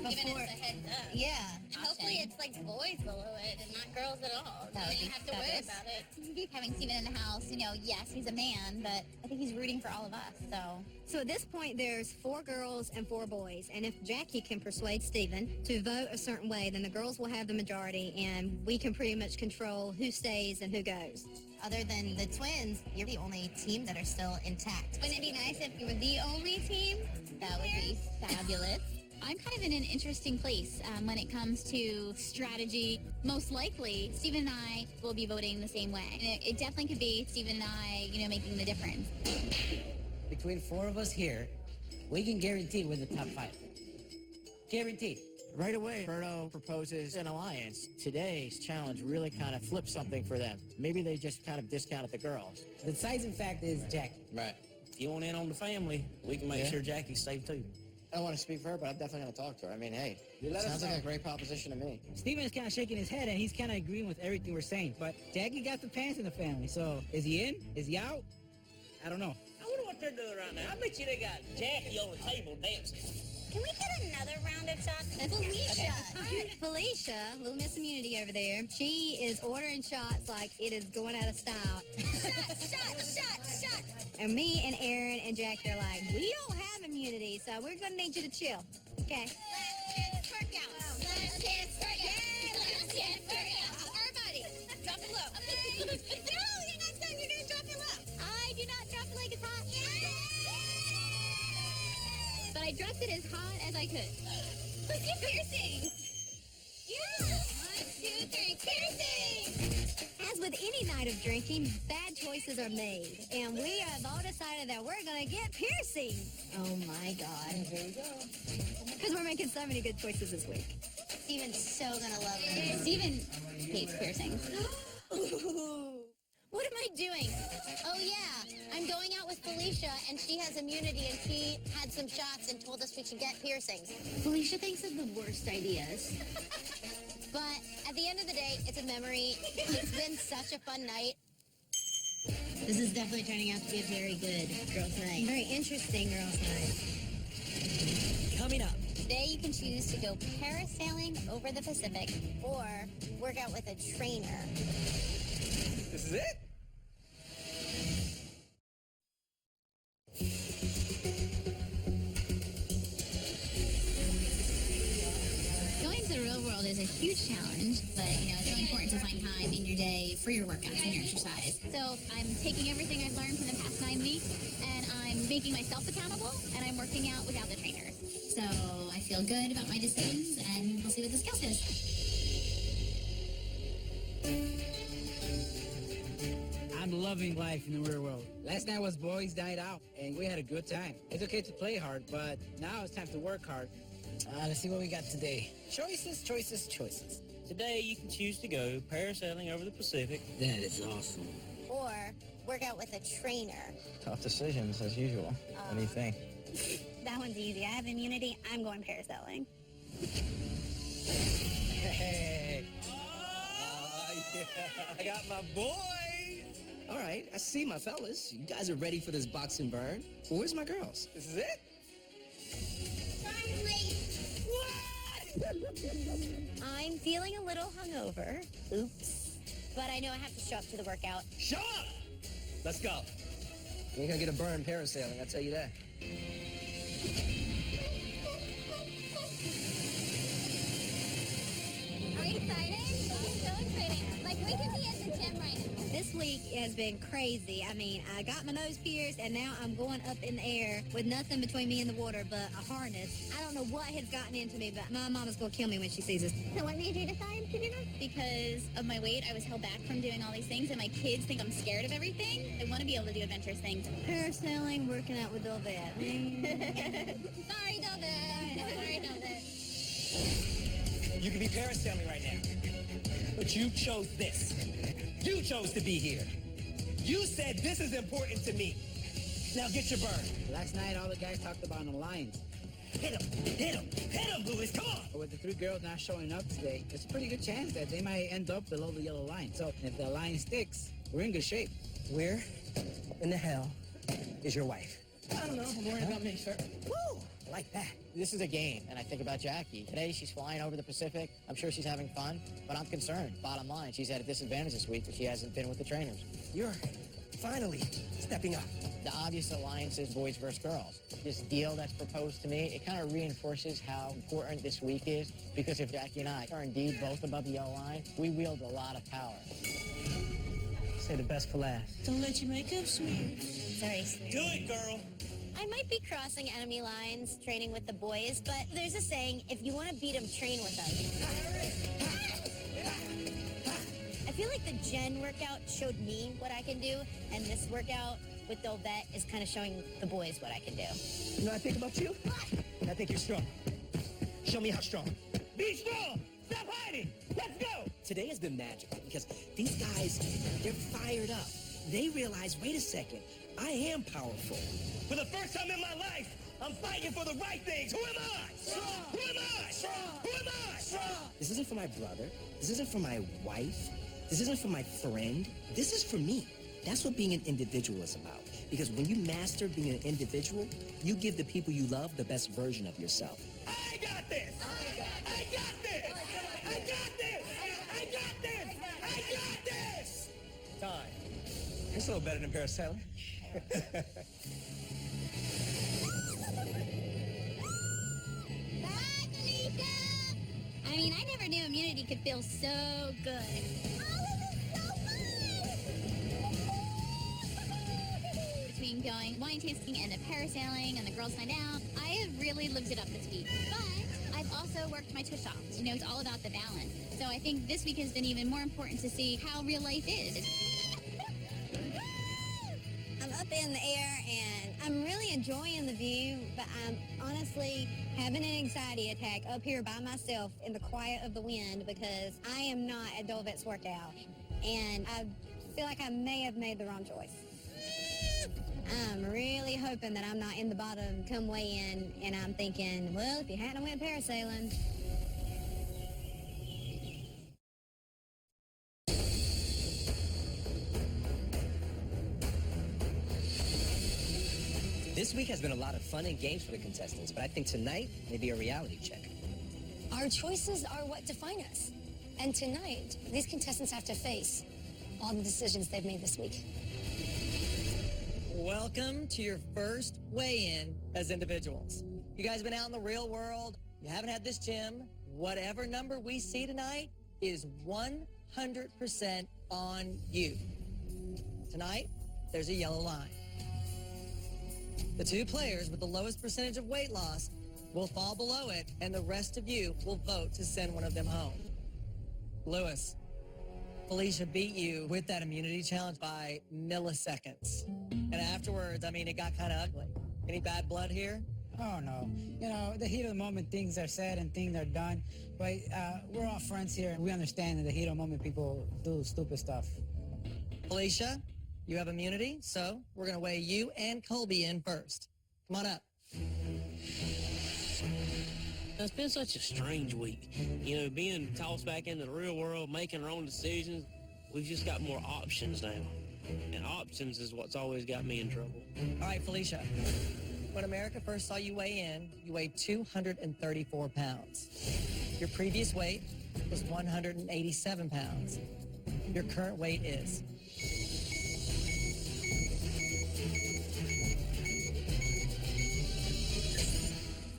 Giving us a heads up. Yeah. Hopefully it's like boys below it and not girls at all. That So would you be don't have to worry fabulous. about it. Having Steven in the house, yes, he's a man, but I think he's rooting for all of us, So at this point, there's 4 girls and 4 boys. And if Jackie can persuade Steven to vote a certain way, then the girls will have the majority, and we can pretty much control who stays and who goes. Other than the twins, you're the only team that are still intact. Wouldn't it be nice if you were the only team? That would be fabulous. I'm kind of in an interesting place when it comes to strategy. Most likely, Steven and I will be voting the same way. And it definitely could be Steven and I, making the difference. Between 4 of us here, we can guarantee we're in the top 5. Guaranteed. Right away, Berto proposes an alliance. Today's challenge really kind of flipped something for them. Maybe they just kind of discounted the girls. The deciding fact is Jackie. Right. If you want in on the family, we can make sure Jackie's safe too. I don't want to speak for her, but I'm definitely going to talk to her. I mean, hey, sounds like a great proposition to me. Steven is kind of shaking his head, and he's kind of agreeing with everything we're saying. But Jackie got the pants in the family, so is he in? Is he out? I don't know. I wonder what they're doing right now. I bet you they got Jackie on the table dancing. Can we get another round of shots? Felicia. Felicia, little Miss Immunity over there, she is ordering shots like it is going out of style. Shot. And me and Aaron and Jack, they're like, we don't have immunity, so we're going to need you to chill. Okay. Let's work out. Everybody, drop it low. No, next time you're going to drop it low. I do not drop it like it's hot. But I dropped it as hot as I could. Let's do piercing. Yeah. 1, 2, 3, piercing. As with any night of drinking, bad choices are made. And we have all decided that we're going to get piercing. Oh my God. Here we go. Because we're making so many good choices this week. Steven's so gonna love it. Steven hates piercings. What am I doing? Oh yeah, I'm going out with Felicia and she has immunity and she had some shots and told us we should get piercings. Felicia thinks of the worst ideas. But at the end of the day, it's a memory. It's been such a fun night. This is definitely turning out to be a very good girls' night. Very interesting girls' night. Coming up. Today you can choose to go parasailing over the Pacific or work out with a trainer. This is it? Going to the real world is a huge challenge, but it's really important to find time in your day for your workouts and your exercise. So I'm taking everything I've learned from the past 9 weeks and I'm making myself accountable and I'm working out without the trainers. So I feel good about my decisions and we'll see what the scale says. I'm loving life in the real world. Last night was boys' night out, and we had a good time. It's okay to play hard, but now it's time to work hard. Let's see what we got today. Choices, choices, choices. Today, you can choose to go parasailing over the Pacific. That is awesome. Or work out with a trainer. Tough decisions, as usual. What do you think? That one's easy. I have immunity. I'm going parasailing. Hey. Yeah. I got my boys. All right, I see my fellas. You guys are ready for this boxing burn. Well, where's my girls? This is it? I'm feeling a little hungover. Oops. But I know I have to show up to the workout. Show up! Let's go. You ain't gonna get a burn parasailing, I'll tell you that. Are you excited? I'm so excited. Like, we could be at the gym right now. This week has been crazy. I mean, I got my nose pierced, and now I'm going up in the air with nothing between me and the water but a harness. I don't know what has gotten into me, but my mama's going to kill me when she sees this. So what made you decide to do this? Because of my weight, I was held back from doing all these things, and my kids think I'm scared of everything. I want to be able to do adventurous things. Parasailing, working out with Dolvet. Sorry, Dolvet. Sorry, Dolvet. You could be parasailing right now, but you chose this. You chose to be here. You said this is important to me. Now get your burn. Last night, all the guys talked about an alliance. Hit him, hit him, hit him, Louis, come on. With the 3 girls not showing up today, there's a pretty good chance that they might end up below the yellow line. So if the alliance sticks, we're in good shape. Where in the hell is your wife? I don't know. I'm worried about me, sir. Woo! I like that. This is a game, and I think about Jackie. Today, she's flying over the Pacific. I'm sure she's having fun, but I'm concerned. Bottom line, she's at a disadvantage this week because she hasn't been with the trainers. You're finally stepping up. The obvious alliance is boys versus girls. This deal that's proposed to me, it kind of reinforces how important this week is, because if Jackie and I are indeed both above the yellow line, we wield a lot of power. Say the best for last. Don't let your makeup smear. Sorry, sweetie. Do it, girl. I might be crossing enemy lines training with the boys, but there's a saying, if you want to beat them, train with them. I feel like the Gen workout showed me what I can do, and this workout with Dolvet is kind of showing the boys what I can do. You know what I think about you? I think you're strong. Show me how strong. Be strong! Stop hiding! Let's go! Today has been magical because these guys, they're fired up. They realize, wait a second, I am powerful. For the first time in my life, I'm fighting for the right things. Who am I? Strong. Who am I? Strong. Who am I? Strong. This isn't for my brother. This isn't for my wife. This isn't for my friend. This is for me. That's what being an individual is about. Because when you master being an individual, you give the people you love the best version of yourself. I got this! I got this! I got this! I got this! I got this! Time. It's a little better than parasailing. I mean, I never knew immunity could feel so good. Between going wine tasting and the parasailing and the girls' night out, I have really lived it up this week. But I've also worked my twitch off. It's all about the balance. So I think this week has been even more important to see how real life is. I'm up in the air and I'm really enjoying the view, but I'm honestly having an anxiety attack up here by myself in the quiet of the wind because I am not at Dolvet's workout and I feel like I may have made the wrong choice. I'm really hoping that I'm not in the bottom come weigh in and I'm thinking, well, if you hadn't went parasailing. This week has been a lot of fun and games for the contestants, but I think tonight may be a reality check. Our choices are what define us. And tonight, these contestants have to face all the decisions they've made this week. Welcome to your first weigh-in as individuals. You guys have been out in the real world. You haven't had this gym. Whatever number we see tonight is 100% on you. Tonight, there's a yellow line. The two players with the lowest percentage of weight loss will fall below it, and the rest of you will vote to send one of them home. Lewis, Felicia beat you with that immunity challenge by milliseconds. And afterwards, I mean, it got kind of ugly. Any bad blood here? Oh, no. You know, the heat of the moment, things are said and things are done. But we're all friends here, and we understand in the heat of the moment people do stupid stuff. Felicia, you have immunity, so we're going to weigh you and Colby in first. Come on up. It's been such a strange week. You know, being tossed back into the real world, making our own decisions, we've just got more options now. And options is what's always got me in trouble. All right, Felicia. When America first saw you weigh in, you weighed 234 pounds. Your previous weight was 187 pounds. Your current weight is...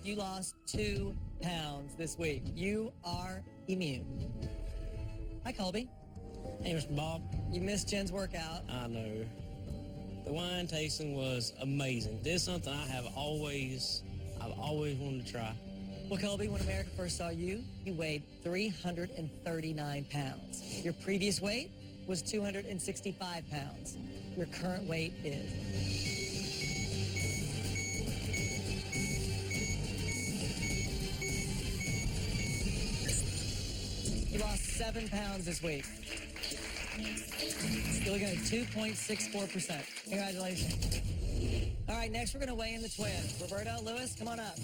You lost 2 pounds this week. You are immune. Hi, Colby. Hey, Mr. Bob. You missed Jen's workout. I know. The wine tasting was amazing. This is something I've always wanted to try. Well, Colby, when America first saw you, you weighed 339 pounds. Your previous weight was 265 pounds. Your current weight is... You lost 7 pounds this week. You're looking at 2.64%. Congratulations. All right, next we're going to weigh in the twins. Roberto, Lewis, come on up.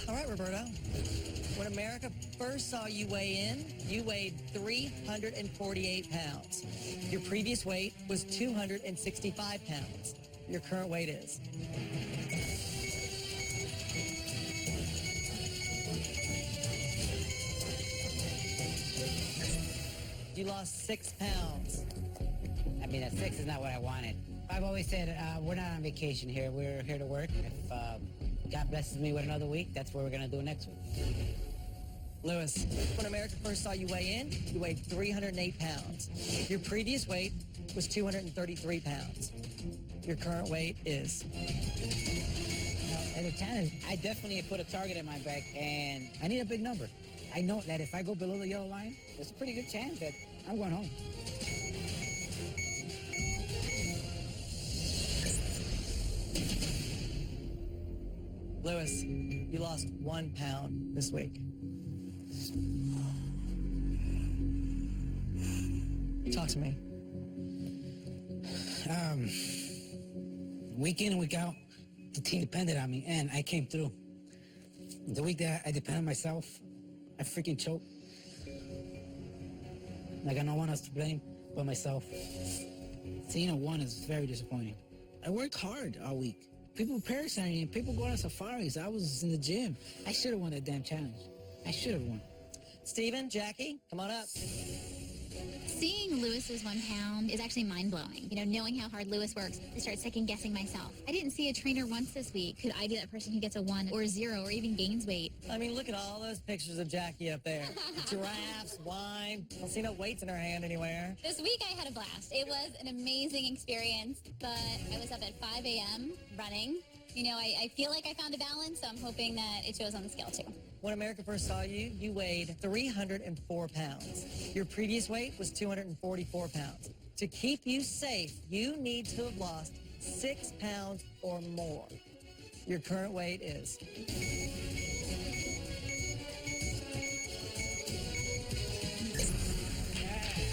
All right, Roberto. When America first saw you weigh in, you weighed 348 pounds. Your previous weight was 265 pounds. Your current weight is... You lost 6 pounds. I mean, that 6 is not what I wanted. I've always said we're not on vacation here. We're here to work. If God blesses me with another week, that's what we're going to do next week. Lewis, when America first saw you weigh in, you weighed 308 pounds. Your previous weight was 233 pounds. Your current weight is... As a challenge, I definitely put a target in my back, and I need a big number. I know that if I go below the yellow line, there's a pretty good chance that I'm going home. Lewis, you lost 1 pound this week. Talk to me. Week in and week out, the team depended on me, and I came through. The week that I depended on myself, I freaking choked. I got no one else to blame but myself. Seeing a 1 is very disappointing. I worked hard all week. People parasating and people going on safaris. I was in the gym. I should have won that damn challenge. I should have won. Steven, Jackie, come on up. Seeing Lewis's 1 pound is actually mind-blowing. You know, knowing how hard Lewis works, I start second-guessing myself. I didn't see a trainer once this week. Could I be that person who gets a 1 or 0 or even gains weight? I mean, look at all those pictures of Jackie up there. Giraffes, wine. I don't see no weights in her hand anywhere. This week I had a blast. It was an amazing experience, but I was up at 5 a.m. running. You know, I feel like I found a balance, so I'm hoping that it shows on the scale too. When America first saw you, you weighed 304 pounds. Your previous weight was 244 pounds. To keep you safe, you need to have lost 6 pounds or more. Your current weight is...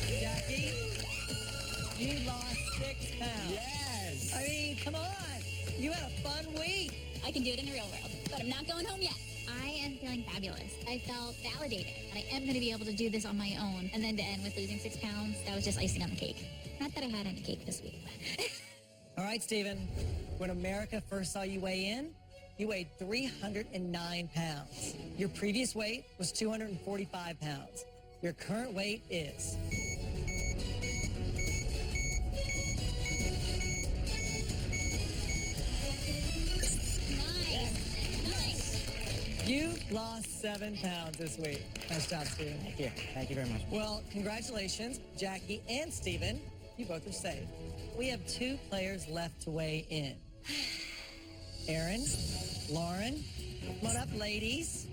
Jackie, you lost 6 pounds. Yes! I mean, come on. You had a fun week. I can do it in the real world, but I'm not going home yet. I am feeling fabulous. I felt validated, and I am going to be able to do this on my own. And then to end with losing 6 pounds, that was just icing on the cake. Not that I had any cake this week. All right, Stephen. When America first saw you weigh in, you weighed 309 pounds. Your previous weight was 245 pounds. Your current weight is... You lost 7 pounds this week. Nice job, Stephen. Thank you. Thank you very much. Well, congratulations, Jackie and Stephen. You both are safe. We have 2 players left to weigh in. Erin, Lauren, come on up, ladies.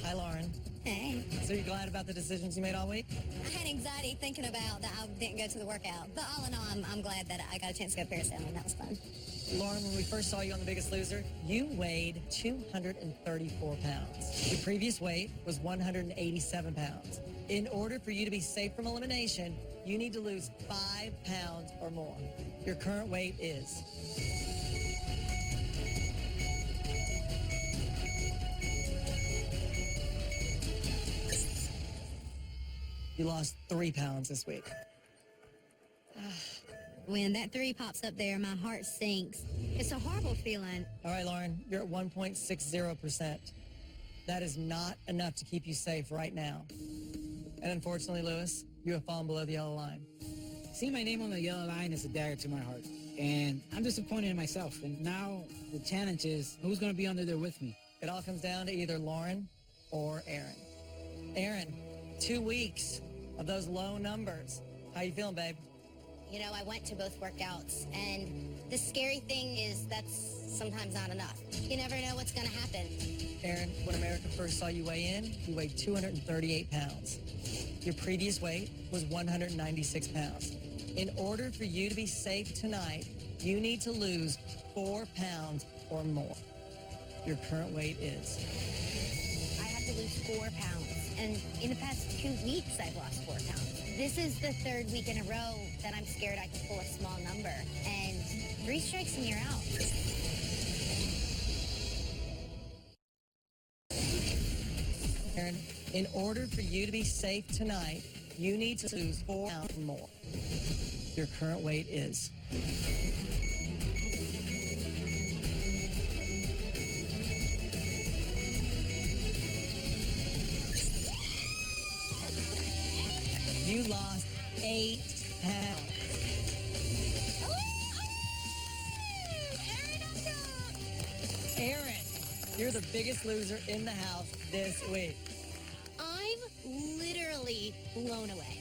Hi, Lauren. Hey. So you're glad about the decisions you made all week? I had anxiety thinking about that I didn't go to the workout. But all in all, I'm glad that I got a chance to go parasailing. That was fun. Lauren, when we first saw you on The Biggest Loser, you weighed 234 pounds. Your previous weight was 187 pounds. In order for you to be safe from elimination, you need to lose 5 pounds or more. Your current weight is... You lost 3 pounds this week. When that 3 pops up there, my heart sinks. It's a horrible feeling. All right, Lauren, you're at 1.60%. That is not enough to keep you safe right now. And unfortunately, Lewis, you have fallen below the yellow line. Seeing my name on the yellow line is a dagger to my heart. And I'm disappointed in myself. And now the challenge is, who's going to be under there with me? It all comes down to either Lauren or Erin. Erin, 2 weeks of those low numbers. How you feeling, babe? You know, I went to both workouts, and the scary thing is that's sometimes not enough. You never know what's going to happen. Erin, when America first saw you weigh in, you weighed 238 pounds. Your previous weight was 196 pounds. In order for you to be safe tonight, you need to lose 4 pounds or more. Your current weight is... I have to lose 4 pounds, and in the past 2 weeks, I've lost 4 pounds. This is the 3rd week in a row that I'm scared I can pull a small number, and 3 strikes and you're out. Erin, in order for you to be safe tonight, you need to lose 4 pounds or more. Your current weight is... You lost 8 pounds. Erin, you're the biggest loser in the house this week. I'm literally blown away.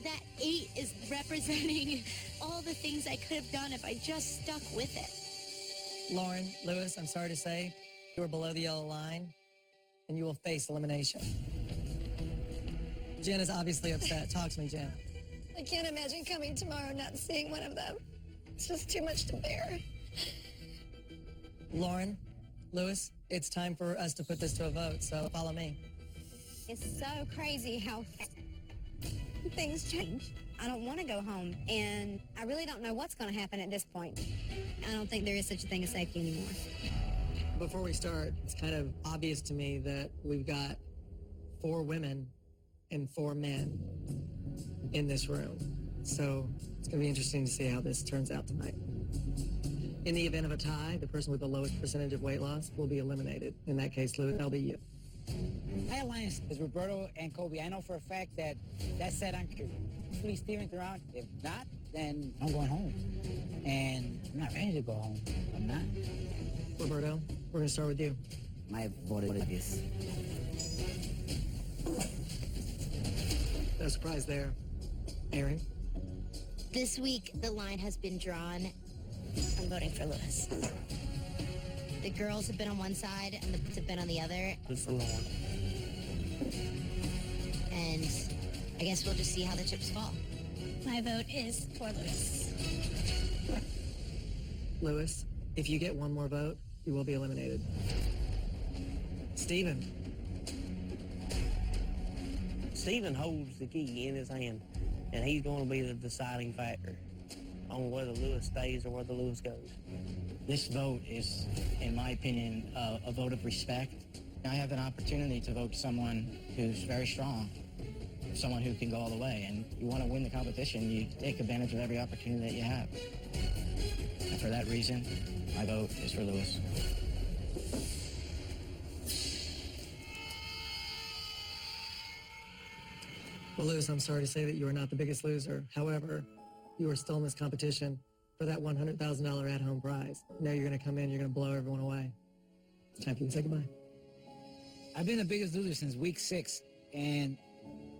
That 8 is representing all the things I could have done if I just stuck with it. Lauren, Lewis, I'm sorry to say, you are below the yellow line, and you will face elimination. Jen is obviously upset. Talk to me, Jen. I can't imagine coming tomorrow and not seeing one of them. It's just too much to bear. Lauren, Lewis, it's time for us to put this to a vote, so follow me. It's so crazy how things change. I don't want to go home, and I really don't know what's going to happen at this point. I don't think there is such a thing as safety anymore. Before we start, it's kind of obvious to me that we've got 4 women and 4 men in this room. So it's going to be interesting to see how this turns out tonight. In the event of a tie, the person with the lowest percentage of weight loss will be eliminated. In that case, Louis, that'll be you. My alliance is Roberto and Kobe. I know for a fact that set on Lee Stevens around. If not, then I'm going home. And I'm not ready to go home. I'm not. Roberto, we're going to start with you. My vote is obvious. No surprise there. Erin? This week, the line has been drawn. I'm voting for Lewis. The girls have been on one side and the boys have been on the other. Good for Lauren. And I guess we'll just see how the chips fall. My vote is for Lewis. Lewis, if you get one more vote, you will be eliminated. Stephen? Stephen holds the key in his hand, and he's going to be the deciding factor on whether Lewis stays or whether Lewis goes. This vote is, in my opinion, a vote of respect. I have an opportunity to vote someone who's very strong, someone who can go all the way. And you want to win the competition, you take advantage of every opportunity that you have. for that reason, my vote is for Lewis. Well, Lewis, I'm sorry to say that you are not the biggest loser. However, you are still in this competition for that $100,000 at-home prize. Now you're going to come in, you're going to blow everyone away. Time for you to say goodbye. I've been the biggest loser since week 6, and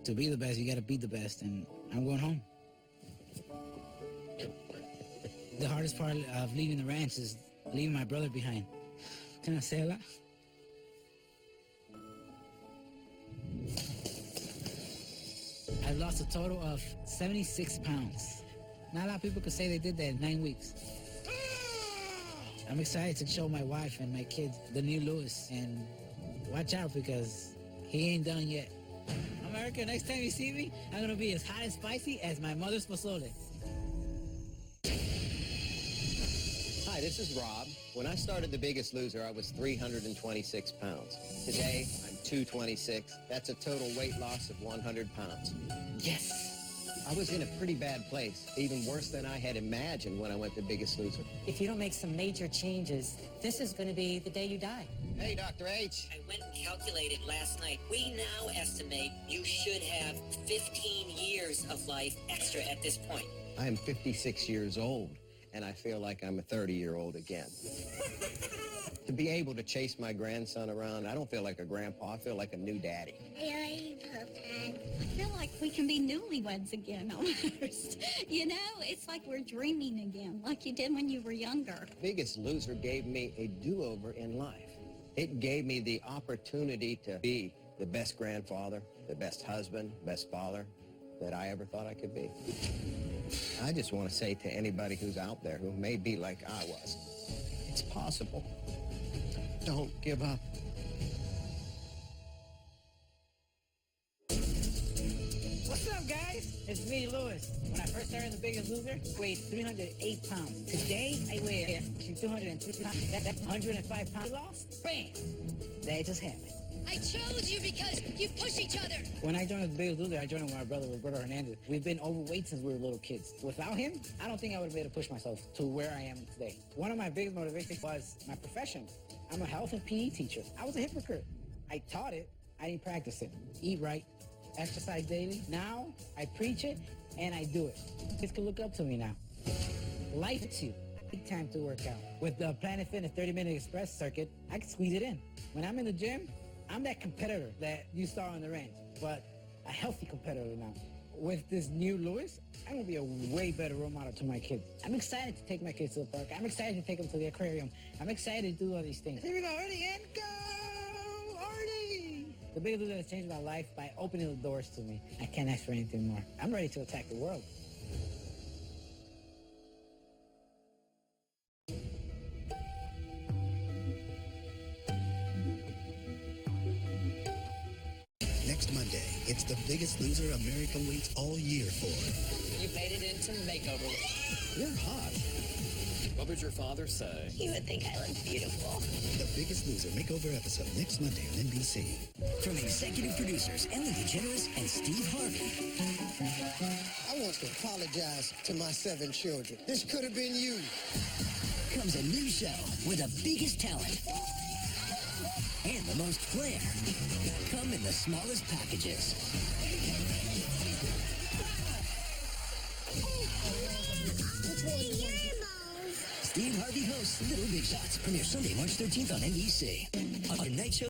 to be the best, you got to beat the best, and I'm going home. The hardest part of leaving the ranch is leaving my brother behind. Can I say a lot? I lost a total of 76 pounds. Not a lot of people could say they did that in 9 weeks. I'm excited to show my wife and my kids the new Lewis, and watch out because he ain't done yet. America, next time you see me, I'm gonna be as hot and spicy as my mother's pozole. Hi, this is Rob. When I started The Biggest Loser, I was 326 pounds. Today, I'm 226. That's a total weight loss of 100 pounds. Yes! I was in a pretty bad place, even worse than I had imagined when I went to Biggest Loser. If you don't make some major changes, this is going to be the day you die. Hey, Dr. H. I went and calculated last night. We now estimate you should have 15 years of life extra at this point. I am 56 years old, and I feel like I'm a 30-year-old again. To be able to chase my grandson around, I don't feel like a grandpa. I feel like a new daddy. I feel like we can be newlyweds again, almost. You know, it's like we're dreaming again, like you did when you were younger. Biggest Loser gave me a do-over in life. It gave me the opportunity to be the best grandfather, the best husband, best father that I ever thought I could be. I just want to say to anybody who's out there who may be like I was, it's possible. Don't give up. What's up, guys? It's me, Lewis. When I first started The Biggest Loser, I weighed 308 pounds. Today, I weigh 203 pounds. That's 105 pounds lost. Bam! That just happened. I chose you because you push each other. When I joined The Biggest Loser, I joined with my brother, Roberto Hernandez. We've been overweight since we were little kids. Without him, I don't think I would have been able to push myself to where I am today. One of my biggest motivations was my profession. I'm a health and PE teacher. I was a hypocrite. I taught it, I didn't practice it. Eat right, exercise daily. Now, I preach it, and I do it. Kids can look up to me now. Life is you. Take time to work out. With the Planet Fitness 30-minute express circuit, I can squeeze it in. When I'm in the gym, I'm that competitor that you saw on the range, but a healthy competitor now. With this new Lewis, I'm gonna be a way better role model to my kids. I'm excited to take my kids to the park. I'm excited to take them to the aquarium. I'm excited to do all these things. Here we go, ready, and go! Artie! The Biggest Loser has changed my life by opening the doors to me. I can't ask for anything more. I'm ready to attack the world. Next Monday, it's The Biggest Loser America waits all year for. You made it into makeover. You're hot. What would your father say? He would think I look beautiful. The Biggest Loser makeover episode next Monday on NBC. From executive producers Ellen DeGeneres and Steve Harvey. I want to apologize to my 7 children. This could have been you. Comes a new show with the biggest talent and the most flair. Come in the smallest packages. Steve Harvey hosts Little Big Shots. Premiere Sunday, March 13th on NBC. On Night Show.